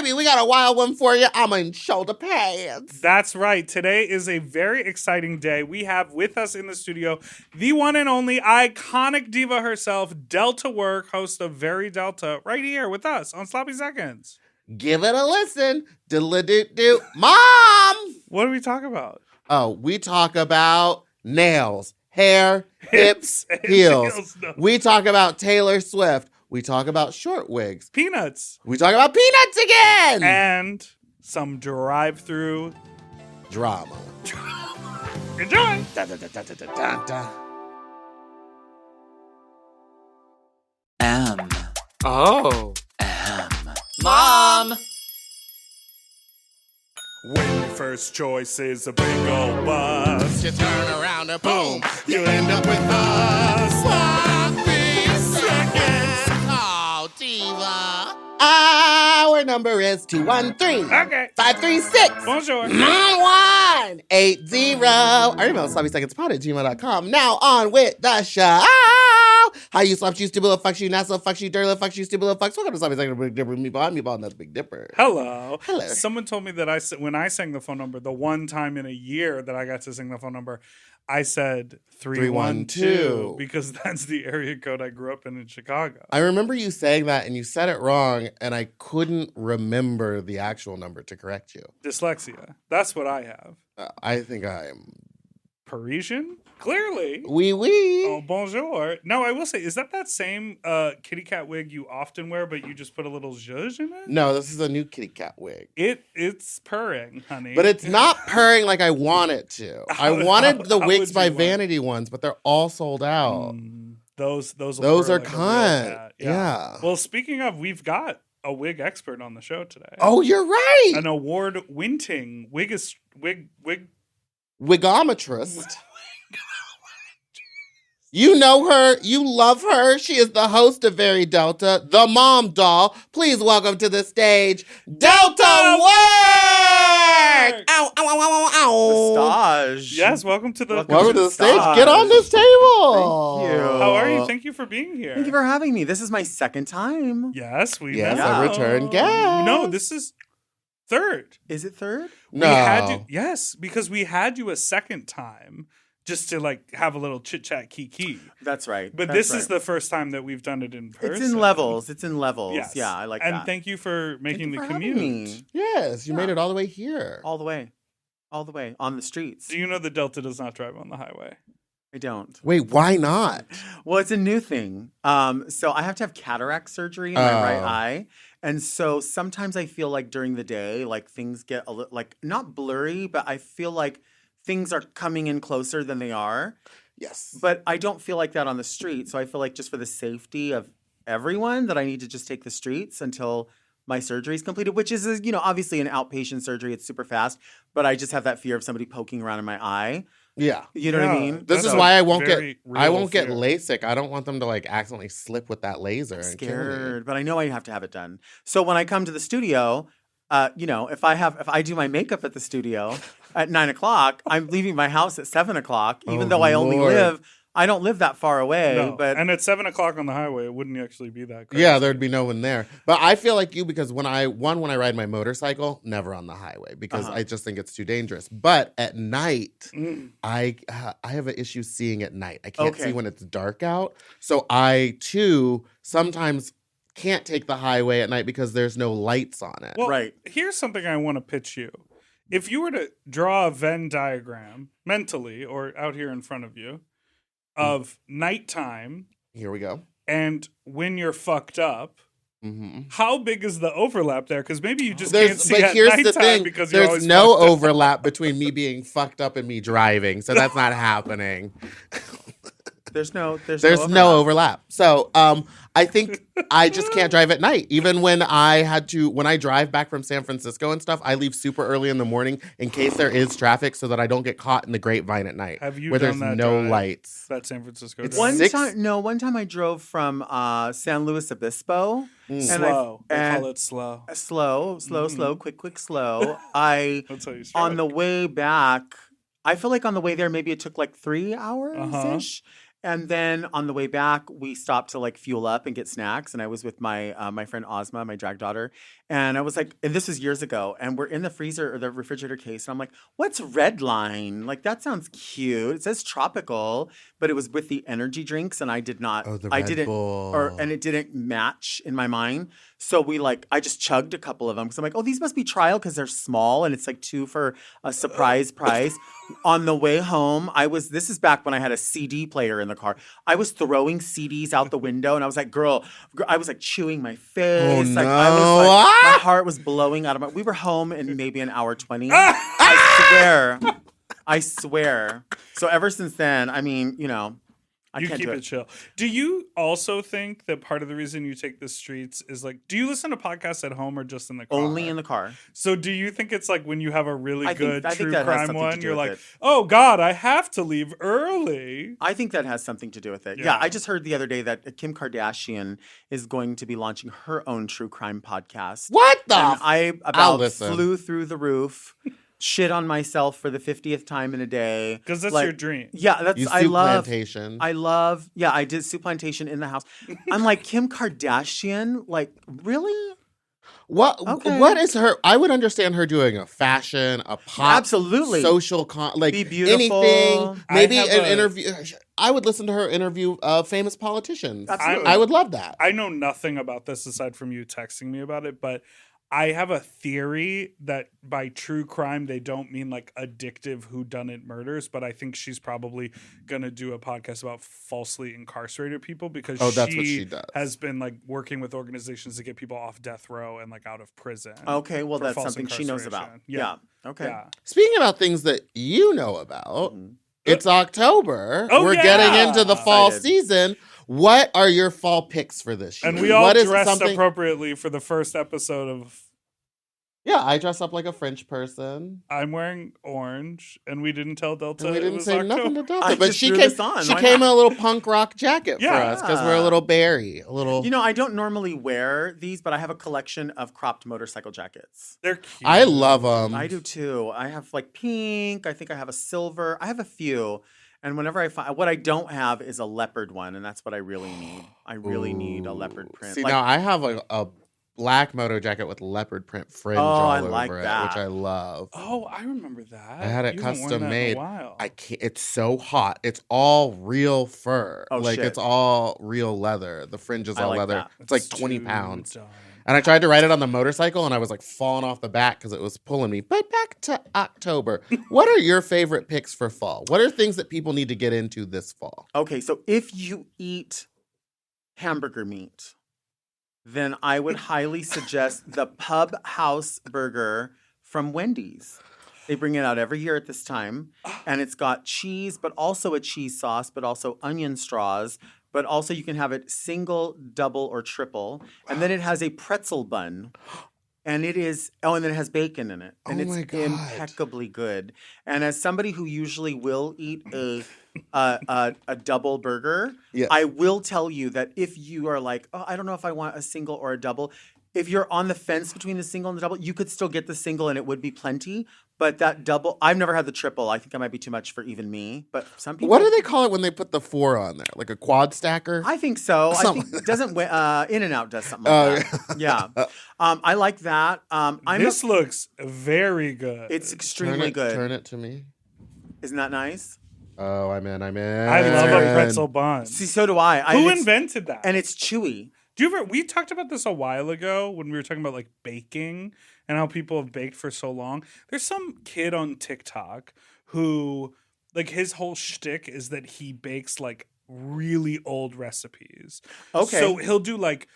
baby, we got a wild one for you. I'm in shoulder pads. That's right. Today is a very exciting day. We have with us in the studio the one and only iconic diva herself, Delta Work, host of Very Delta, right here with us on Sloppy Seconds. Give it a listen. Diddle-a-doo-doo. Mom! What do we talk about? Oh, we talk about nails, hair, hips, heels. No. We talk about Taylor Swift. We talk about short wigs. Peanuts. We talk about peanuts again. And some drive-through drama. Enjoy. Da, da, da, da, da, da, da. M. Oh. M. Mom! When your first choice is a big old bus, You turn around and boom, you end up with a sloppy seconds. Oh, diva. Our number is 213. Okay. 536. Bonjour. 9180. Our email is sloppysecondspod@gmail.com. Now on with the show. How you slap you, stupid little fucks you, not so fucks you, dirty little fucks you, stupid little fucks. Welcome to Sloppy Second Big Dipper, Meatball, and that's Big Dipper. Hello. Hello. Someone told me that when I sang the phone number, the one time in a year that I got to sing the phone number, I said 312 because that's the area code I grew up in Chicago. I remember you saying that and you said it wrong, and I couldn't remember the actual number to correct you. Dyslexia. That's what I have. I think I'm Parisian? Clearly. oui. Oh, bonjour. No, I will say, is that same kitty cat wig you often wear, but you just put a little zhuzh in it? No, this is a new kitty cat wig. It's purring, honey. But it's not purring like I want it to. I wanted the how wigs would by you want? Vanity ones, but they're all sold out. Those will Those purr are like a real cunt. cat. Yeah. Well, speaking of, we've got a wig expert on the show today. Oh, you're right. An award-winning wig. Wigometrist. You know her. You love her. She is the host of Very Delta, the mom doll. Please welcome to the stage, Delta Work! Ow, ow, ow, ow, ow, ow. Stage. Yes, welcome to the. Welcome to the stage. Stage. Get on this table. Thank you. How are you? Thank you for being here. Thank you for having me. This is my second time. Yes, we Yes, know. a return guest. No, this is third. Is it third? No. We had you, yes, because we had you a second time just to have a little chit chat kiki. That's right. But That's this right. is the first time that we've done it in person. It's in levels. It's in levels. Yes. Yeah, I like that. And thank you for making you the for having commute. me. Yes, you made it all the way here. All the way. All the way. On the streets. Do you know the Delta does not drive on the highway? I don't. Wait, why not? Well, it's a new thing. So I have to have cataract surgery in my right Oh. eye. And so sometimes I feel like during the day, things get a little, not blurry, but I feel like things are coming in closer than they are. Yes. But I don't feel like that on the street. So I feel like just for the safety of everyone that I need to just take the streets until my surgery is completed, which is, obviously an outpatient surgery. It's super fast. But I just have that fear of somebody poking around in my eye. Yeah. You know what I mean? This That's is a why I won't get very real fear. LASIK. I don't want them to accidentally slip with that laser and Scared, but I know I have to have it done. So when I come to the studio, if I do my makeup at the studio at 9:00, I'm leaving my house at 7:00. Even Oh, though I don't live that far away. No. But And at 7:00 on the highway, it wouldn't actually be that crazy. Yeah, there'd be no one there. But I feel like you because when I ride my motorcycle, never on the highway because I just think it's too dangerous. But at night, I have an issue seeing at night. I can't see when it's dark out. So I too sometimes can't take the highway at night because there's no lights on it. Well, Right. Here's something I want to pitch you. If you were to draw a Venn diagram mentally or out here in front of you of nighttime Here we go. and when you're fucked up, Mm-hmm. how big is the overlap there? Because maybe you just can't see But at here's nighttime the thing: because you're there's always no fucked up. overlap between me being fucked up and me driving, so that's not happening. there's no overlap. So I think I just can't drive at night. Even when I drive back from San Francisco and stuff, I leave super early in the morning in case there is traffic so that I don't get caught in the grapevine at night. Have you where done there's that no drive? lights? That San Francisco It's drive? One time I drove from San Luis Obispo. And Slow. They and- call it slow. Slow, quick, slow. I That's how you on the stroke. way back, I feel like on the way there, maybe it took 3 hours ish. And then on the way back, we stopped to like fuel up and get snacks. And I was with my my friend Ozma, my drag daughter. And I was like, and this was years ago. And we're in the freezer or the refrigerator case. And I'm like, what's Red Line? Like, that sounds cute. It says tropical, but it was with the energy drinks. And I did not, Oh, the I Red didn't, Bull. and it didn't match in my mind. So I just chugged a couple of them because I'm like, oh, these must be trial because they're small and it's like 2 for a surprise price. On the way home, this is back when I had a CD player in the car. I was throwing CDs out the window and I was like, girl, I was like chewing my face. Oh, Like, no. I was like, my heart was blowing out of we were home in maybe an hour 20. I swear. So ever since then, I mean, I You can't keep do it chill. Do you also think that part of the reason you take the streets is like, do you listen to podcasts at home or just in the car? Only in the car. So do you think it's like when you have a really good true that has crime something to one, do you're with like, it. oh God, I have to leave early. I think that has something to do with it. Yeah. Yeah, I just heard the other day that Kim Kardashian is going to be launching her own true crime podcast. What the? And I I'll about listen. flew through the roof, shit on myself for the 50th time in a day. Because that's Like, your dream. Yeah, that's You I soup love. plantation. Yeah, I did soup plantation in the house. I'm like, Kim Kardashian, like, really? What Okay. what is her? I would understand her doing a fashion, a pop, Absolutely. social like Be beautiful. anything. Maybe I have an a- interview. I would listen to her interview famous politicians. Absolutely. I would love that. I know nothing about this aside from you texting me about it, but I have a theory that by true crime they don't mean like addictive whodunit murders, but I think she's probably gonna do a podcast about falsely incarcerated people because Oh, that's what she does. has been like working with organizations to get people off death row and like out of prison. Okay, well, for that's false something she knows about. incarceration. Yeah. Okay. Yeah. Speaking about things that you know about, Mhm. it's October. Oh, We're yeah. getting into the fall Excited. season. What are your fall picks for this year? And we all What is dressed something- appropriately for the first episode of Yeah, I dress up like a French person. I'm wearing orange, and we didn't tell Delta And we it didn't was say October. nothing to Delta. I But just she threw came, this on. she Why came in not? a little punk rock jacket for Yeah. us because we're a little berry. A little. I don't normally wear these, but I have a collection of cropped motorcycle jackets. They're cute. I love them. I do too. I have like pink. I think I have a silver. I have a few. And whenever I find what I don't have is a leopard one, and that's what I really need. I really need a leopard print. See, Like, now I have a black moto jacket with leopard print fringe Oh, all I over like it, that. which I love. Oh, I remember that. I had it You haven't worn custom that in a made. while. I can't. It's so hot. It's all real fur. Oh, like shit. it's all real leather. The fringe is I all like leather. that. It's like That's 20 too pounds. dumb. And I tried to ride it on the motorcycle, and I was like falling off the back because it was pulling me. But back to October. What are your favorite picks for fall? What are things that people need to get into this fall? okay, so if you eat hamburger meat, then I would highly suggest the Pub House Burger from Wendy's. They bring it out every year at this time, and it's got cheese, but also a cheese sauce, but also onion straws, but also you can have it single, double, or triple. And then it has a pretzel bun. And it is, and then it has bacon in it. And Oh it's my God. impeccably good. And as somebody who usually will eat a double burger, Yeah. I will tell you that if you are like, oh, I don't know if I want a single or a double, if you're on the fence between the single and the double, you could still get the single and it would be plenty. But that double, I've never had the triple. I think that might be too much for even me. But some people. What do they call it when they put the 4 on there? Like a quad stacker? I think so. I Something think In-N-Out does something like that. Yeah. I like that. This looks very good. It's extremely good. Turn it to me. Isn't that nice? Oh, I'm in. I love a pretzel bun. See, so do I. Who it's- invented that? And it's chewy. Do you ever? We talked about this a while ago when we were talking about like baking and how people have baked for so long. There's some kid on TikTok who, like, his whole shtick is that he bakes like really old recipes. Okay. So he'll do like,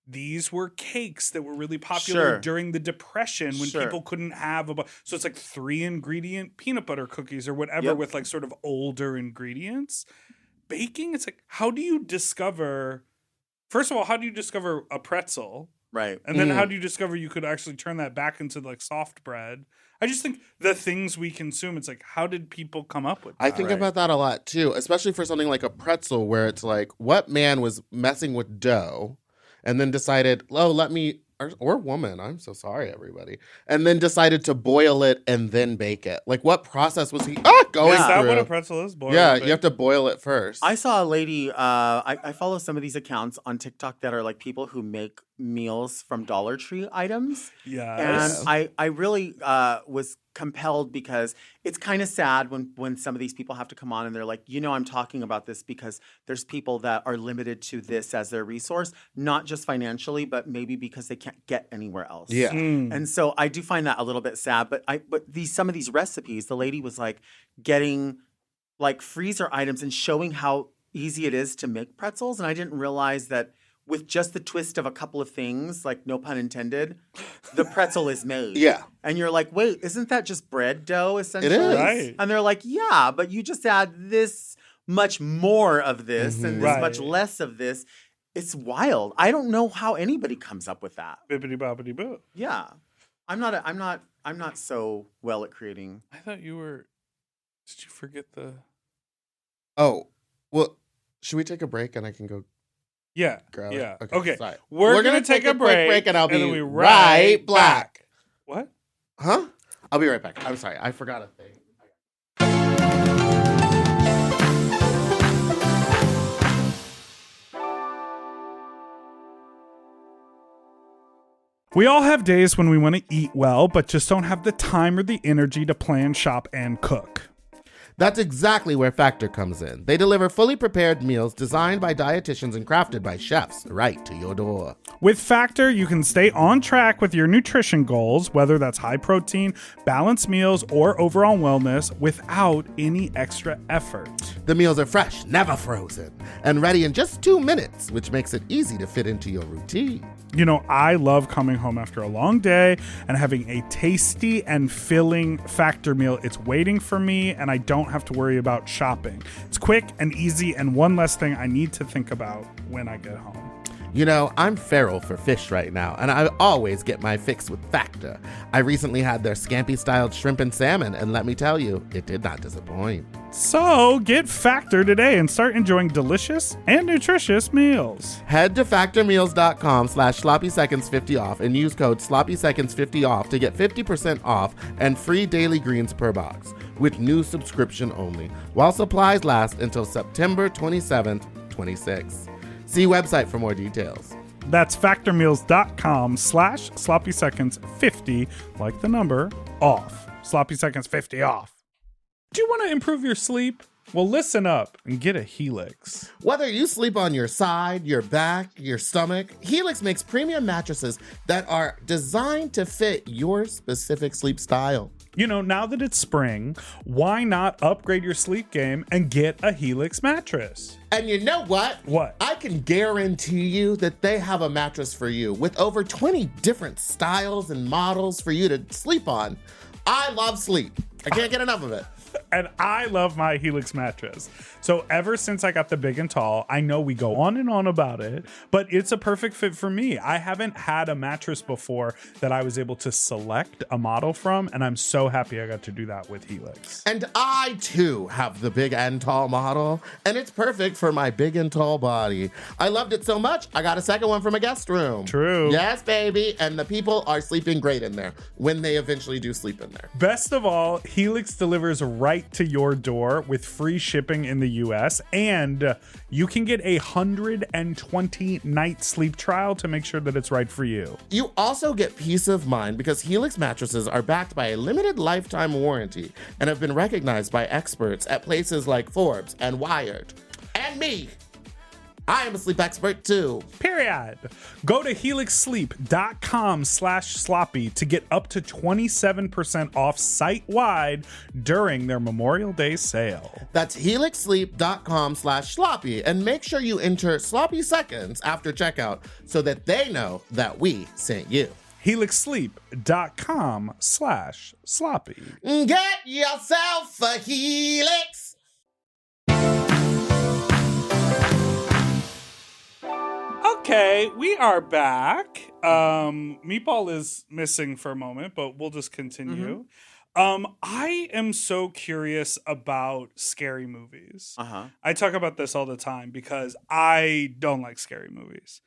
these were cakes that were really popular Sure. during the Depression when Sure. people couldn't have so it's like 3 ingredient peanut butter cookies or whatever Yep. with like sort of older ingredients. Baking, it's like, how do you discover? First of all, how do you discover a pretzel? Right. And then how do you discover you could actually turn that back into like soft bread? I just think the things we consume, it's like, how did people come up with that? I think Right. about that a lot too, especially for something like a pretzel where it's like, what man was messing with dough and then decided, oh, let me or woman. I'm so sorry, everybody. And then decided to boil it and then bake it. Like, what process was he going Is that through? what a pretzel is? Boiled Yeah, and you have to boil it first. I saw a lady, I follow some of these accounts on TikTok that are like people who make meals from Dollar Tree items. Yes. And I really was compelled because it's kind of sad when some of these people have to come on and they're like, I'm talking about this because there's people that are limited to this as their resource, not just financially, but maybe because they can't get anywhere else. Yeah. And so I do find that a little bit sad. But some of these recipes, the lady was like getting like freezer items and showing how easy it is to make pretzels. And I didn't realize that with just the twist of a couple of things, like no pun intended, the pretzel is made. Yeah. And you're like, wait, isn't that just bread dough essentially? It is. Right. And they're like, yeah, but you just add this much more of this and this much less of this. It's wild. I don't know how anybody comes up with that. Bippity boppity boo. Yeah. I'm not so well at creating. I thought you were. Did you forget the? Oh, well, should we take a break and I can go Yeah. grab Yeah. it? Okay. Sorry. We're gonna take a break and I'll be then we right back. What? Huh? I'll be right back. I'm sorry. I forgot a thing. We all have days when we want to eat well, but just don't have the time or the energy to plan, shop, and cook. That's exactly where Factor comes in. They deliver fully prepared meals designed by dietitians and crafted by chefs right to your door. With Factor, you can stay on track with your nutrition goals, whether that's high protein, balanced meals, or overall wellness, without any extra effort. The meals are fresh, never frozen, and ready in just 2 minutes, which makes it easy to fit into your routine. You know, I love coming home after a long day and having a tasty and filling Factor meal. It's waiting for me, and I don't have to worry about shopping. It's quick and easy, and one less thing I need to think about when I get home. You know, I'm feral for fish right now, and I always get my fix with Factor. I recently had their scampi-styled shrimp and salmon, and let me tell you, it did not disappoint. So get Factor today and start enjoying delicious and nutritious meals. Head to factormeals.com/sloppyseconds50 off and use code sloppyseconds50 off to get 50% off and free daily greens per box with new subscription only, while supplies last until September 27th, 26. See website for more details. That's factormeals.com/sloppyseconds50, like the number, off. Sloppy Seconds 50 off. Do you want to improve your sleep? Well, listen up and get a Helix. Whether you sleep on your side, your back, your stomach, Helix makes premium mattresses that are designed to fit your specific sleep style. You know, now that it's spring, why not upgrade your sleep game and get a Helix mattress? And you know what? What? I can guarantee you that they have a mattress for you with over 20 different styles and models for you to sleep on. I love sleep. I can't get enough of it. And I love my Helix mattress. So ever since I got the big and tall, I know we go on and on about it, but it's a perfect fit for me. I haven't had a mattress before that I was able to select a model from, and I'm so happy I got to do that with Helix. And I, too, have the big and tall model, and it's perfect for my big and tall body. I loved it so much, I got a second one from a guest room. True. Yes, baby. And the people are sleeping great in there when they eventually do sleep in there. Best of all, Helix delivers right to your door with free shipping in the US, and you can get 120-night sleep trial to make sure that it's right for you. You also get peace of mind because Helix mattresses are backed by a limited lifetime warranty and have been recognized by experts at places like Forbes and Wired. And me. I am a sleep expert too. Period. Go to helixsleep.com/sloppy to get up to 27% off site-wide during their Memorial Day sale. That's helixsleep.com/sloppy and make sure you enter sloppy seconds after checkout so that they know that we sent you. helixsleep.com/sloppy. Get yourself a Helix. Okay, we are back. Meatball is missing for a moment, but we'll just continue. I am so curious about scary movies. I talk about this all the time because I don't like scary movies.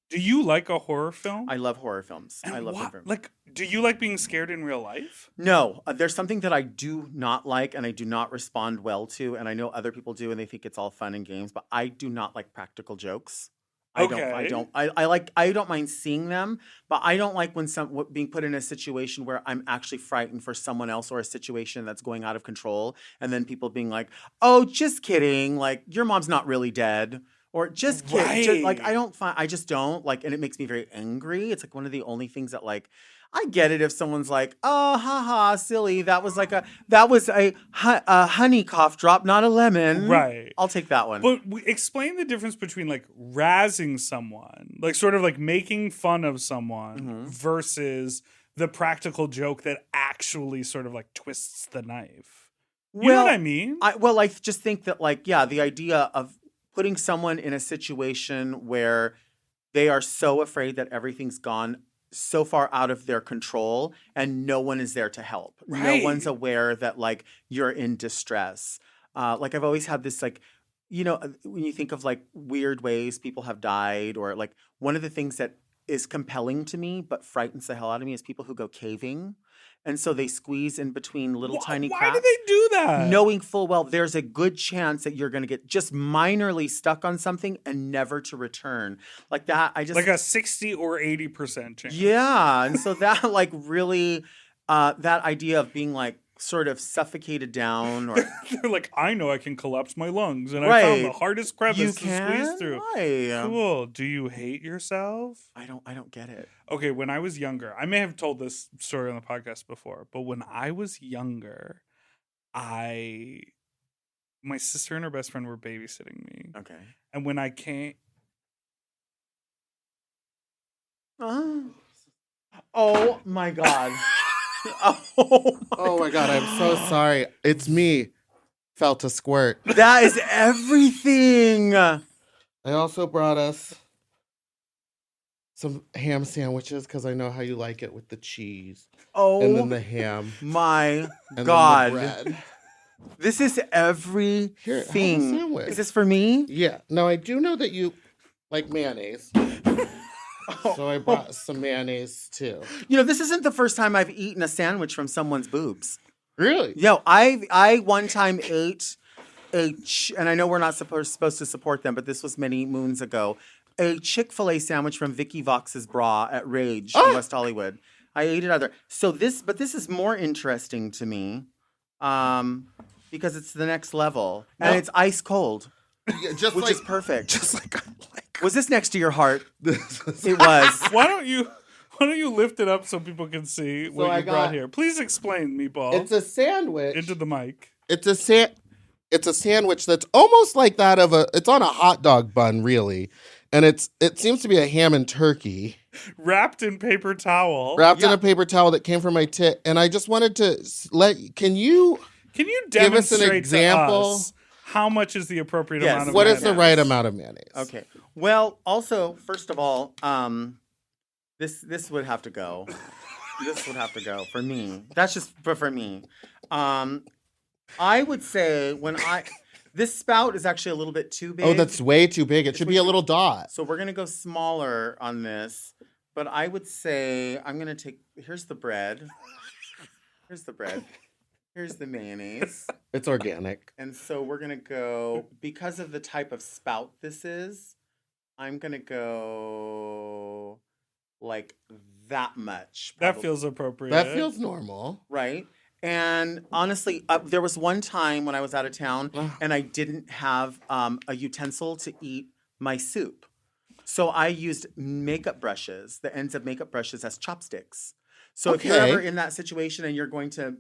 Do you like a horror film? I love horror films. And I love what, horror films. like, do you like being scared in real life? No, there's something that I do not like and I do not respond well to, and I know other people do and they think it's all fun and games, but I do not like practical jokes. I don't mind seeing them, but I don't like when being put in a situation where I'm actually frightened for someone else or a situation that's going out of control, and then people being like, "Oh, just kidding, like your mom's not really dead." Or just kidding. Like I just don't like, and it makes me very angry. It's like one of the only things that like, I get it if someone's like, oh, haha, silly. That was a honey cough drop, not a lemon. Right. I'll take that one. But explain the difference between like razzing someone, like sort of like making fun of someone versus the practical joke that actually sort of like twists the knife. You know what I mean? I just think that like, yeah, the idea of putting someone in a situation where they are so afraid that everything's gone so far out of their control and no one is there to help. Right. No one's aware that like you're in distress. Like I've always had this like, you know, when you think of like weird ways people have died, or like one of the things that is compelling to me but frightens the hell out of me is people who go caving. And so they squeeze in between little tiny cracks. Why do they do that? Knowing full well there's a good chance that you're going to get just minorly stuck on something and never to return. Like that, like a 60 or 80% chance. Yeah. And so that like really, that idea of being like sort of suffocated down, or they're like, I know I can collapse my lungs, and I found the hardest crevice to squeeze through. Right. Cool. Do you hate yourself? I don't get it. Okay, when I was younger, I may have told this story on the podcast before, but when I was younger, my sister and her best friend were babysitting me. Okay. And when I came, oh my God. Oh my God, I'm so sorry. It's me. Felt a squirt. That is everything. I also brought us some ham sandwiches because I know how you like it with the cheese. Oh, and then the ham. My and God. Then the bread. This is everything. Here, have a sandwich. Is this for me? Yeah. Now, I do know that you like mayonnaise. So I brought some mayonnaise too. You know, this isn't the first time I've eaten a sandwich from someone's boobs. Really? Yo, I one time ate and I know we're not supposed to support them, but this was many moons ago, a Chick-fil-A sandwich from Vicky Vox's bra at Rage in West Hollywood. I ate it either. But this is more interesting to me, because it's the next level and it's ice cold. Yeah, which is perfect. Just like was this next to your heart? It was. Why don't you lift it up so people can see what you brought here? Please explain, Meatball. It's a sandwich. Into the mic. It's a sandwich that's almost like that of it's on a hot dog bun, really. And it seems to be a ham and turkey. Wrapped in paper towel. In a paper towel that came from my tit. And I just wanted to can you demonstrate give us an example? To us how much is the appropriate amount of what mayonnaise? Is the right amount of mayonnaise? Okay. Well, also, first of all, this would have to go. This would have to go for me. That's just for me. I would say this spout is actually a little bit too big. Oh, that's way too big. It should be a little dot. So we're going to go smaller on this. But I would say I'm going to take, here's the bread. Here's the mayonnaise. It's organic. And so we're going to go, because of the type of spout this is, I'm going to go like that much. Probably. That feels appropriate. That feels normal. Right? And honestly, there was one time when I was out of town and I didn't have a utensil to eat my soup. So I used makeup brushes, the ends of makeup brushes as chopsticks. So if you're ever in that situation and you're going to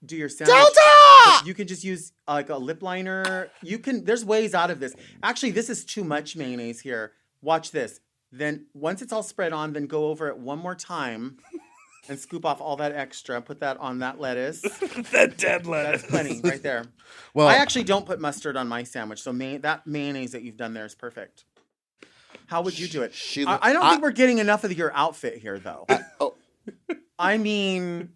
do your sandwich, Delta! You can just use like a lip liner. There's ways out of this. Actually, this is too much mayonnaise here. Watch this. Then once it's all spread on, then go over it one more time and scoop off all that extra. Put that on that lettuce. That dead lettuce. That's plenty right there. Well, I actually don't put mustard on my sandwich, so that mayonnaise that you've done there is perfect. How would you do it? I don't think we're getting enough of your outfit here, though. I mean,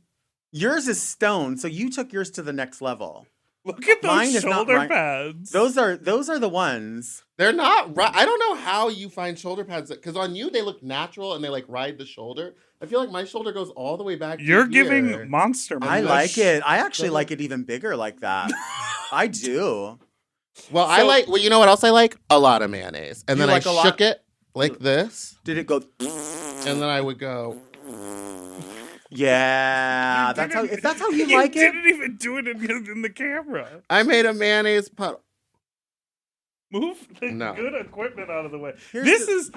yours is stone, so you took yours to the next level. Look at Mine those is not shoulder right. pads. Those are the ones. They're not right. I don't know how you find shoulder pads because on you they look natural and they like ride the shoulder. I feel like my shoulder goes all the way back. You're to giving here. monster. I mash. like it. I actually like it even bigger like that. I do. Well, I like. Well, you know what else I like? A lot of mayonnaise, and You then like a I lot? shook it like this, Did it go? and then I would go. Yeah, You that's how. didn't- If that's how you like it. didn't even do it in the camera. I made a mayonnaise puddle. Move the No. good equipment out of the way. Here's This the- is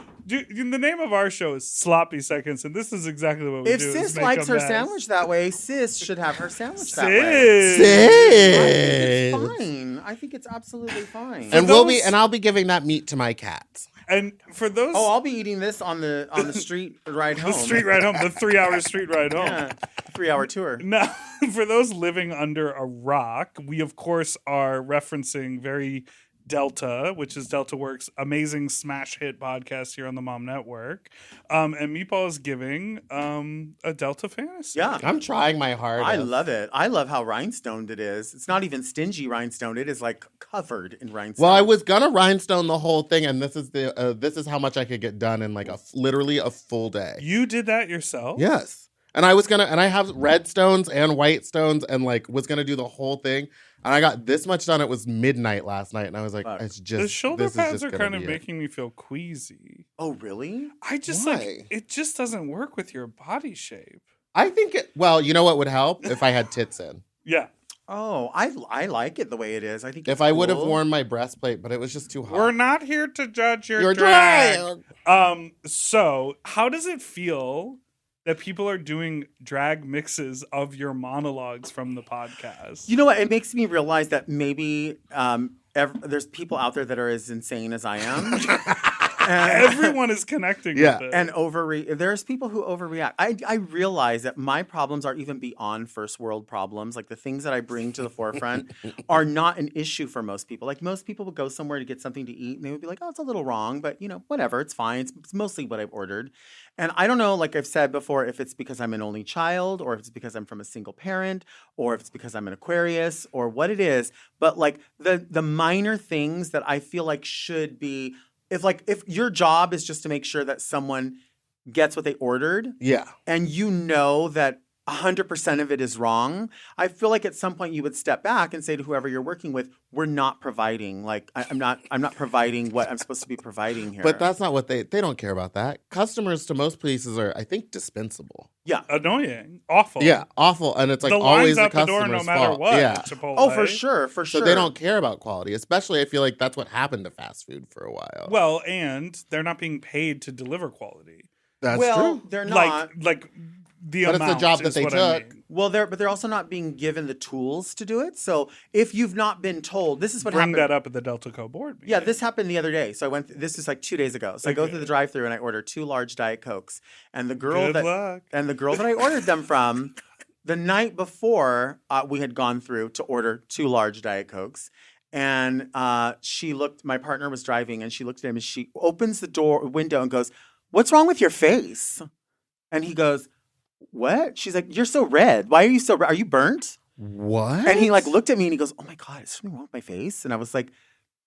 the name of our show is Sloppy Seconds, and this is exactly what we If do. is Sis make likes a her mess. sandwich that way, Sis should have her sandwich that way. Sis. Sis. It's fine. I think it's absolutely fine. And those- I'll be giving that meat to my cats. And for those, Oh, I'll be eating this on the street ride home. the street ride home, the 3-hour street ride home. Yeah, 3-hour tour. Now, for those living under a rock, we of course are referencing very Delta, which is Delta Works' amazing smash hit podcast here on the Mom Network. And Meatball is giving a Delta fantasy. Yeah. I'm trying my hardest. I love it. I love how rhinestoned it is. It's not even stingy rhinestone. It is like covered in rhinestone. Well, I was gonna rhinestone the whole thing, and this is how much I could get done in like literally a full day. You did that yourself? Yes. And I was and I have red stones and white stones and like was gonna do the whole thing. And I got this much done. It was midnight last night. And I was like, Fuck. it's just The shoulder this is pads just are gonna kind of be it. making me feel queasy. Oh, really? I just Why? it just doesn't work with your body shape. I think well, you know what would help? If I had tits in. Yeah. Oh, I like it the way it is. I think If it's I would have cool. worn my breastplate, but it was just too hot. We're not here to judge your You're drag. drag. So how does it feel that people are doing drag mixes of your monologues from the podcast? You know what? It makes me realize that maybe there's people out there that are as insane as I am. Everyone is connecting Yeah. with it. And there's people who overreact. I realize that my problems are even beyond first world problems. Like the things that I bring to the forefront are not an issue for most people. Like most people would go somewhere to get something to eat and they would be like, oh, it's a little wrong, but you know, whatever, it's fine. It's mostly what I've ordered. And I don't know, like I've said before, if it's because I'm an only child or if it's because I'm from a single parent or if it's because I'm an Aquarius or what it is. But like the minor things that I feel like should be, if your job is just to make sure that someone gets what they ordered Yeah. and you know that 100% of it is wrong, I feel like at some point you would step back and say to whoever you're working with, we're not providing. Like I'm not providing what I'm supposed to be providing here. But that's not what they don't care about that. Customers to most places are, I think, dispensable. yeah. Annoying. Awful. Yeah, awful. And it's like the always line's the out the door customer's no matter fault. what. Yeah. Chipotle. Oh, for sure. So they don't care about quality. Especially I feel like that's what happened to fast food for a while. Well, and they're not being paid to deliver quality. that's well, true. they're not. Like the But it's the amount job that is they what I took. mean. Well, they're also not being given the tools to do it. So if you've not been told, this is what Bring happened. that up at the Delta Co board meeting. Yeah, this happened the other day. So I went. This is like 2 days ago. So I go Okay. through the drive-through and I order 2 large Diet Cokes. And the girl Good luck. and the girl that I ordered them from, the night before we had gone through to order 2 large Diet Cokes, and she looked. My partner was driving, and she looked at him, and she opens the window, and goes, "What's wrong with your face?" And he goes, "What?" She's like, "You're so red. Why are you so red? Are you burnt?" What? And he like looked at me and he goes, "Oh my God, is something wrong with my face?" And I was like,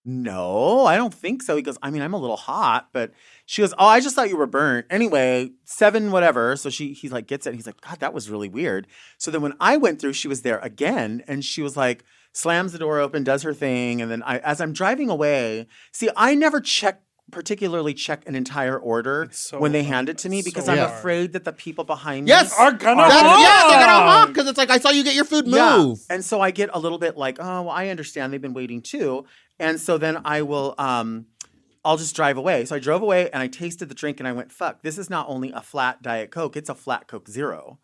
"No, I don't think so." He goes, "I mean, I'm a little hot," but she goes, "Oh, I just thought you were burnt." Anyway, 7 whatever. So he like gets it. And he's like, "God, that was really weird." So then when I went through, she was there again, and she was like, slams the door open, does her thing, and then as I'm driving away, see, I never particularly check an entire order It's so when they hard. hand it to me It's because so I'm hard. afraid that the people behind me Yes! Are gonna That's, honk. yeah, they're gonna honk because it's like I saw you get your food move. Yeah. And so I get a little bit like, oh, well, I understand they've been waiting too. And so then I will, I'll just drive away. So I drove away and I tasted the drink and I went, fuck, this is not only a flat Diet Coke, it's a flat Coke Zero.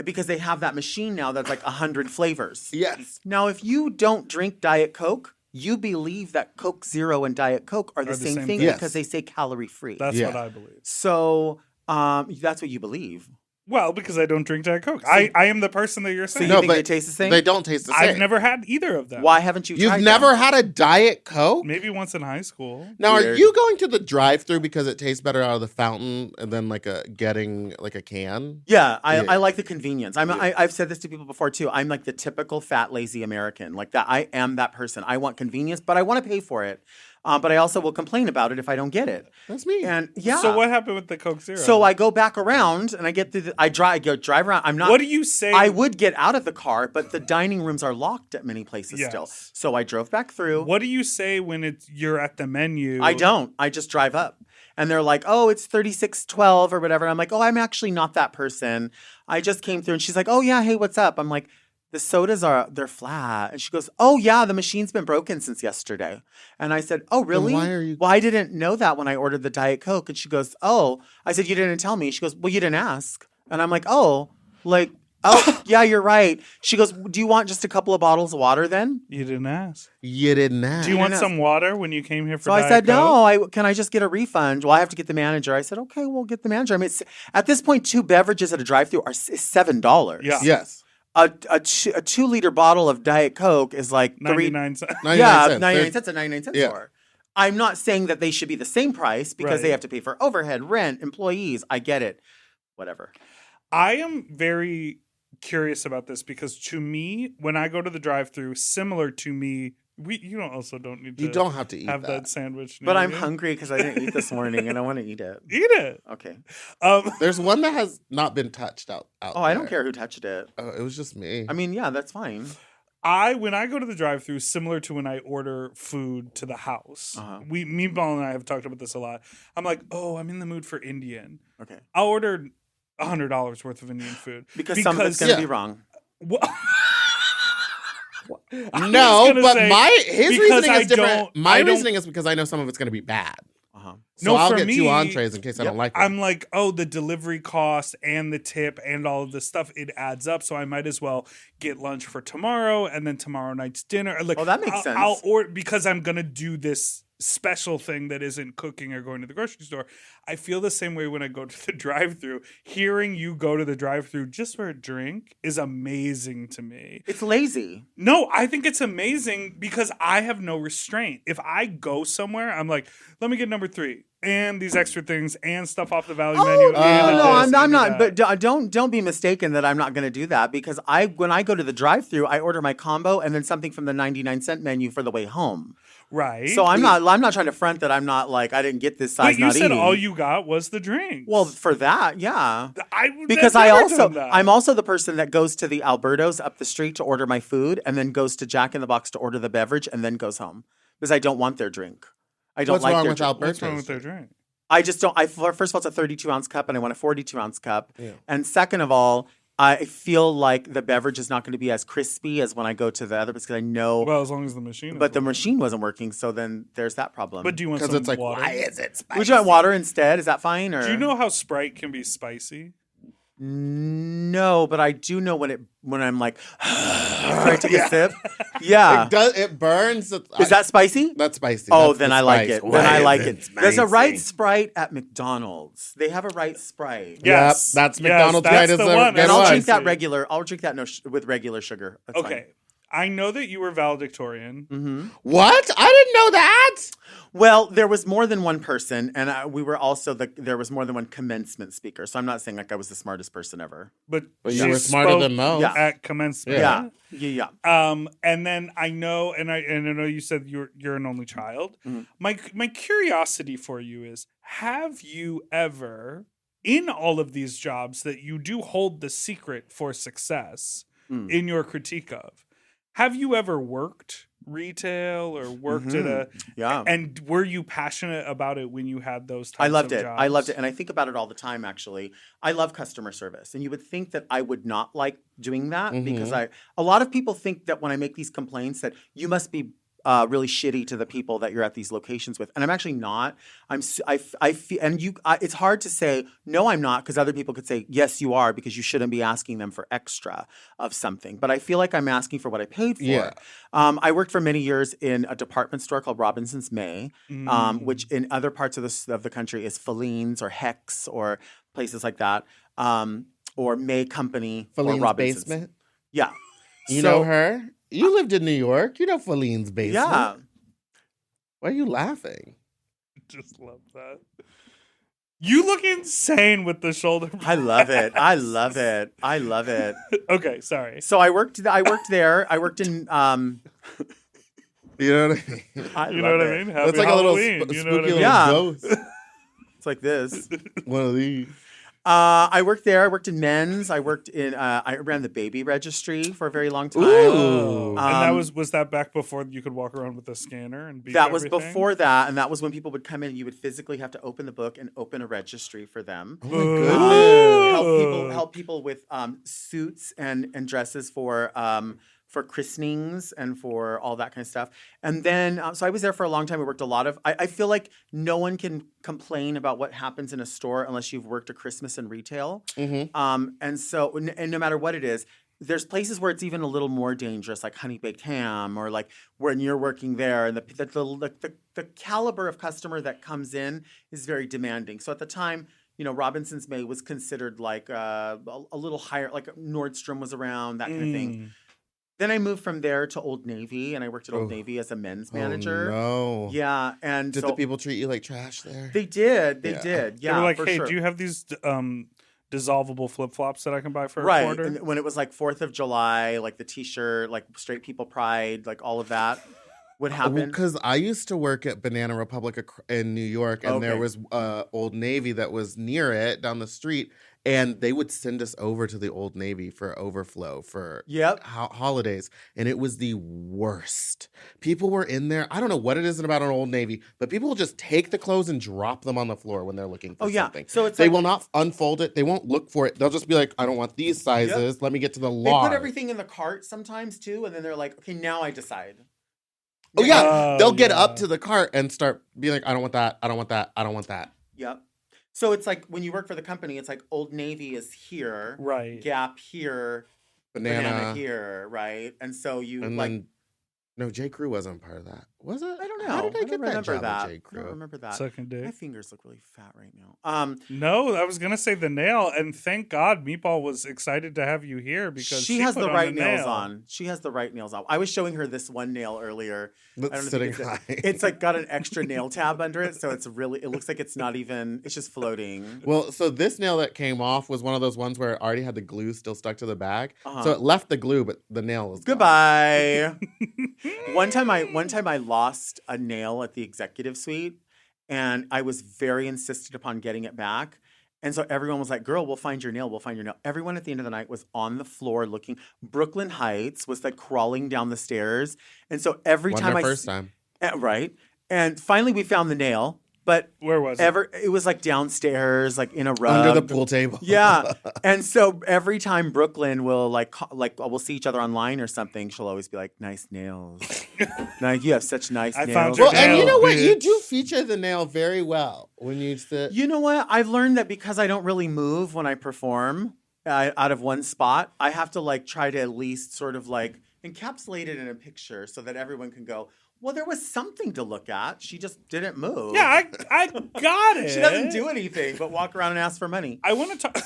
Because they have that machine now that's like 100 flavors. Yes. Now, if you don't drink Diet Coke, you believe that Coke Zero and Diet Coke are the same thing thing. because they say calorie free. That's Yeah. what I believe. So that's what you believe. Well, because I don't drink Diet Coke. I am the person that you're So saying. you think they taste the same? They don't taste the same. I've never had either of them. Why haven't you tried You've never had a Diet Coke? Maybe once in high school. Now, are Weird. you going to the drive-thru because it tastes better out of the fountain and then getting a can? Yeah, Yeah. I like the convenience. I've said this to people before too. I'm like the typical fat, lazy American. Like that, I am that person. I want convenience, but I want to pay for it. But I also will complain about it if I don't get it. That's me. And yeah. So what happened with the Coke Zero? So I go back around and I get through. I drive around. I'm not. What do you say? I would get out of the car, but the dining rooms are locked at many places Yes. still. So I drove back through. What do you say when you're at the menu? I don't. I just drive up. And they're like, oh, it's 3612 or whatever. I'm like, oh, I'm actually not that person. I just came through. And she's like, oh, yeah, hey, what's up? I'm like, the sodas they're flat. And she goes, oh, yeah, the machine's been broken since yesterday. And I said, oh, really? Then why are you... Well, I didn't know that when I ordered the Diet Coke. And she goes, oh. I said, you didn't tell me. She goes, well, you didn't ask. And I'm like, oh, yeah, you're right. She goes, do you want just a couple of bottles of water then? You didn't ask. You didn't ask. Do you want some water when you came here for So I Diet said, Coke? no, can I just get a refund? Well, I have to get the manager. I said, okay, we'll get the manager. I mean, at this point, 2 beverages at a drive-thru is $7. Yeah. Yes. A 2-liter bottle of Diet Coke is like 99 cents. 99 cents. 99 cents at 99 cents Yeah. store. I'm not saying that they should be the same price because Right. they have to pay for overhead, rent, employees. I get it. Whatever. I am very curious about this because to me, when I go to the drive-thru, similar to me, you don't need to You don't have to eat have that. that sandwich. But near I'm you. hungry because I didn't eat this morning and I want to eat it. Eat it. Okay. There's one that has not been touched out Oh, I don't there. care who touched it. Oh, it was just me. I mean, yeah, that's fine. When I go to the drive-thru, similar to when I order food to the house, Uh-huh. Meatball and I have talked about this a lot. I'm like, oh, I'm in the mood for Indian. Okay. I'll order $100 worth of Indian food Because some of it's going to be wrong. No, but his because reasoning I is different. don't- My I don't- reasoning is because I know some of it's going to be bad. Uh-huh. So No, I'll for get 2 me- entrees in case I don't like them. I'm like, oh, the delivery cost and the tip and all of this stuff, it adds up. So I might as well get lunch for tomorrow and then tomorrow night's dinner. Like, Oh, that makes sense. I'll order because I'm going to do this special thing that isn't cooking or going to the grocery store. I feel the same way when I go to the drive-thru. Hearing you go to the drive-thru just for a drink is amazing to me. It's lazy. No, I think it's amazing because I have no restraint. If I go somewhere, I'm like, let me get number 3 and these extra things and stuff off the value menu. No, and this I'm and not. that. But don't be mistaken that I'm not going to do that because when I go to the drive-thru, I order my combo and then something from the 99-cent menu for the way home. Right. So I'm not trying to front that I'm not like I didn't get this size. But you not said eating. all you got was the drink. Well, for that, yeah. I've Because never done that. I'm also the person that goes to the Alberto's up the street to order my food and then goes to Jack in the Box to order the beverage and then goes home because I don't want their drink. I don't What's like wrong their with drink. Alberto's? What's wrong with their drink? I just don't. First of all, it's a 32-ounce cup, and I want a 42-ounce cup. Yeah. And second of all, I feel like the beverage is not going to be as crispy as when I go to the other because I know. Well, as long as the machine. But the machine wasn't working, so then there's that problem. But do you want Because some it's like, water? why is it spicy? would you want water instead? Is that fine? Or Do you know how Sprite can be spicy? No, but I do know when I'm like, after I take a sip. Yeah. It burns. Is that spicy? That's spicy. Oh, That's then the I like spice. it. Then Why I is like it. There's a spicy? right Sprite at McDonald's. They have a right Sprite. Yes. Yep, that's Yes, McDonald's that's right as the a one. good And I'll one. drink that regular. I'll drink that with regular sugar. That's Okay. I know that you were valedictorian. fine. Mm-hmm. What? I didn't know that. Well, there was more than one person, and we were also there was more than one commencement speaker. So I'm not saying like I was the smartest person ever. But But she you were smarter spoke than most. Yeah. at commencement. Yeah. And then I know, and I know you said you're an only child. Mhm. My curiosity for you is: have you ever, in all of these jobs that you do hold the secret for success Mm. in your critique of, have you ever worked retail or worked at a? Yeah. And were you passionate about it when you had those types I loved of it. jobs? I loved it. And I think about it all the time, actually. I love customer service. And you would think that I would not like doing that because a lot of people think that when I make these complaints that you must be really shitty to the people that you're at these locations with. And I'm actually not. I feel, and it's hard to say, no, I'm not, because other people could say, yes, you are, because you shouldn't be asking them for extra of something. But I feel like I'm asking for what I paid for. Yeah. I worked for many years in a department store called Robinson's May, which in other parts of the country is Filene's or Hex or places like that. or May Company or Feline's Robinson's. Basement. Yeah. You know her? You lived in New York. You know Feline's Basement. Yeah. Why are you laughing? Just love that. You look insane with the shoulder. I love it. I love it. I love it. Okay, sorry. So I worked there. I worked in You know what I mean? You know what I mean? Happy It's like Halloween. a little You know what I spooky mean? Yeah. little ghost. It's like this. One of these. I worked there. I worked in men's. I worked in. I ran the baby registry for a very long time. Ooh. And that was that back before you could walk around with a scanner and beep That was everything? before that, and that was when people would come in. You would physically have to open the book and open a registry for them. Oh my goodness. Help people with suits and dresses for christenings and for all that kind of stuff. And then, so I was there for a long time. I worked a lot of, I feel like no one can complain about what happens in a store unless you've worked a Christmas in retail. Mm-hmm. And so, and no matter what it is, there's places where it's even a little more dangerous, like Honey Baked Ham, or like when you're working there, and the caliber of customer that comes in is very demanding. So at the time, you know, Robinson's May was considered like a little higher, like Nordstrom was around, that kind of thing. Then I moved from there to Old Navy, and I worked at Old Navy as a men's manager. Oh, no. Yeah, and Did the people treat you like trash there? They did. They did. Yeah, They were like, for hey, sure. do you have these dissolvable flip-flops that I can buy for a Right. quarter? And when it was like 4th of July, like the T-shirt, like Straight People Pride, like all of that would happen. Because I used to work at Banana Republic in New York, and there was Old Navy that was near it down the street, and they would send us over to the Old Navy for overflow for holidays, and it was the worst. People were in there. I don't know what it is about an Old Navy, but people will just take the clothes and drop them on the floor when they're looking for something. So it's they will not unfold it. They won't look for it. They'll just be like, I don't want these sizes. Yep. Let me get to the They large. put everything in the cart sometimes too, and then they're like, okay, now I decide. Oh, yeah. They'll get up to the cart and start being like, I don't want that. I don't want that. I don't want that. Yep. So it's like when you work for the company, it's like Old Navy is here. Right. Gap here. Banana here. Right. And so you And like. then, no, J. Crew wasn't part of that. Was it? I don't know. How did I get that remember job that. at J. I Crew? don't remember that. Second day. My fingers look really fat right now. No, I was gonna say the nail, and thank God Meatball was excited to have you here because she has put the on right the nails nail. on. She has the right nails on. I was showing her this one nail earlier. That's sitting high. It's like got an extra nail tab under it, so it's really. It looks like it's not even. It's just floating. Well, so this nail that came off was one of those ones where it already had the glue still stuck to the bag. Uh-huh. So it left the glue, but the nail was gone. Goodbye. One time I lost a nail at the executive suite, and I was very insistent upon getting it back. And so everyone was like, girl, we'll find your nail. We'll find your nail. Everyone at the end of the night was on the floor looking. Brooklyn Heights was like crawling down the stairs. And so every Wasn't time our first time. Right. And finally we found the nail. But where was it? It was like downstairs, like in a rug. Under the pool table. Yeah. And so every time Brooklyn will like we'll see each other online or something, she'll always be like, nice nails. Like, you have such nice nails. found your Well, and you know what? bitch. You do feature the nail very well when you sit. You know what? I've learned that because I don't really move when I perform out of one spot, I have to like try to at least sort of like encapsulate it in a picture so that everyone can go, well, there was something to look at. She just didn't move. Yeah, I got it. She doesn't do anything but walk around and ask for money. I want to talk.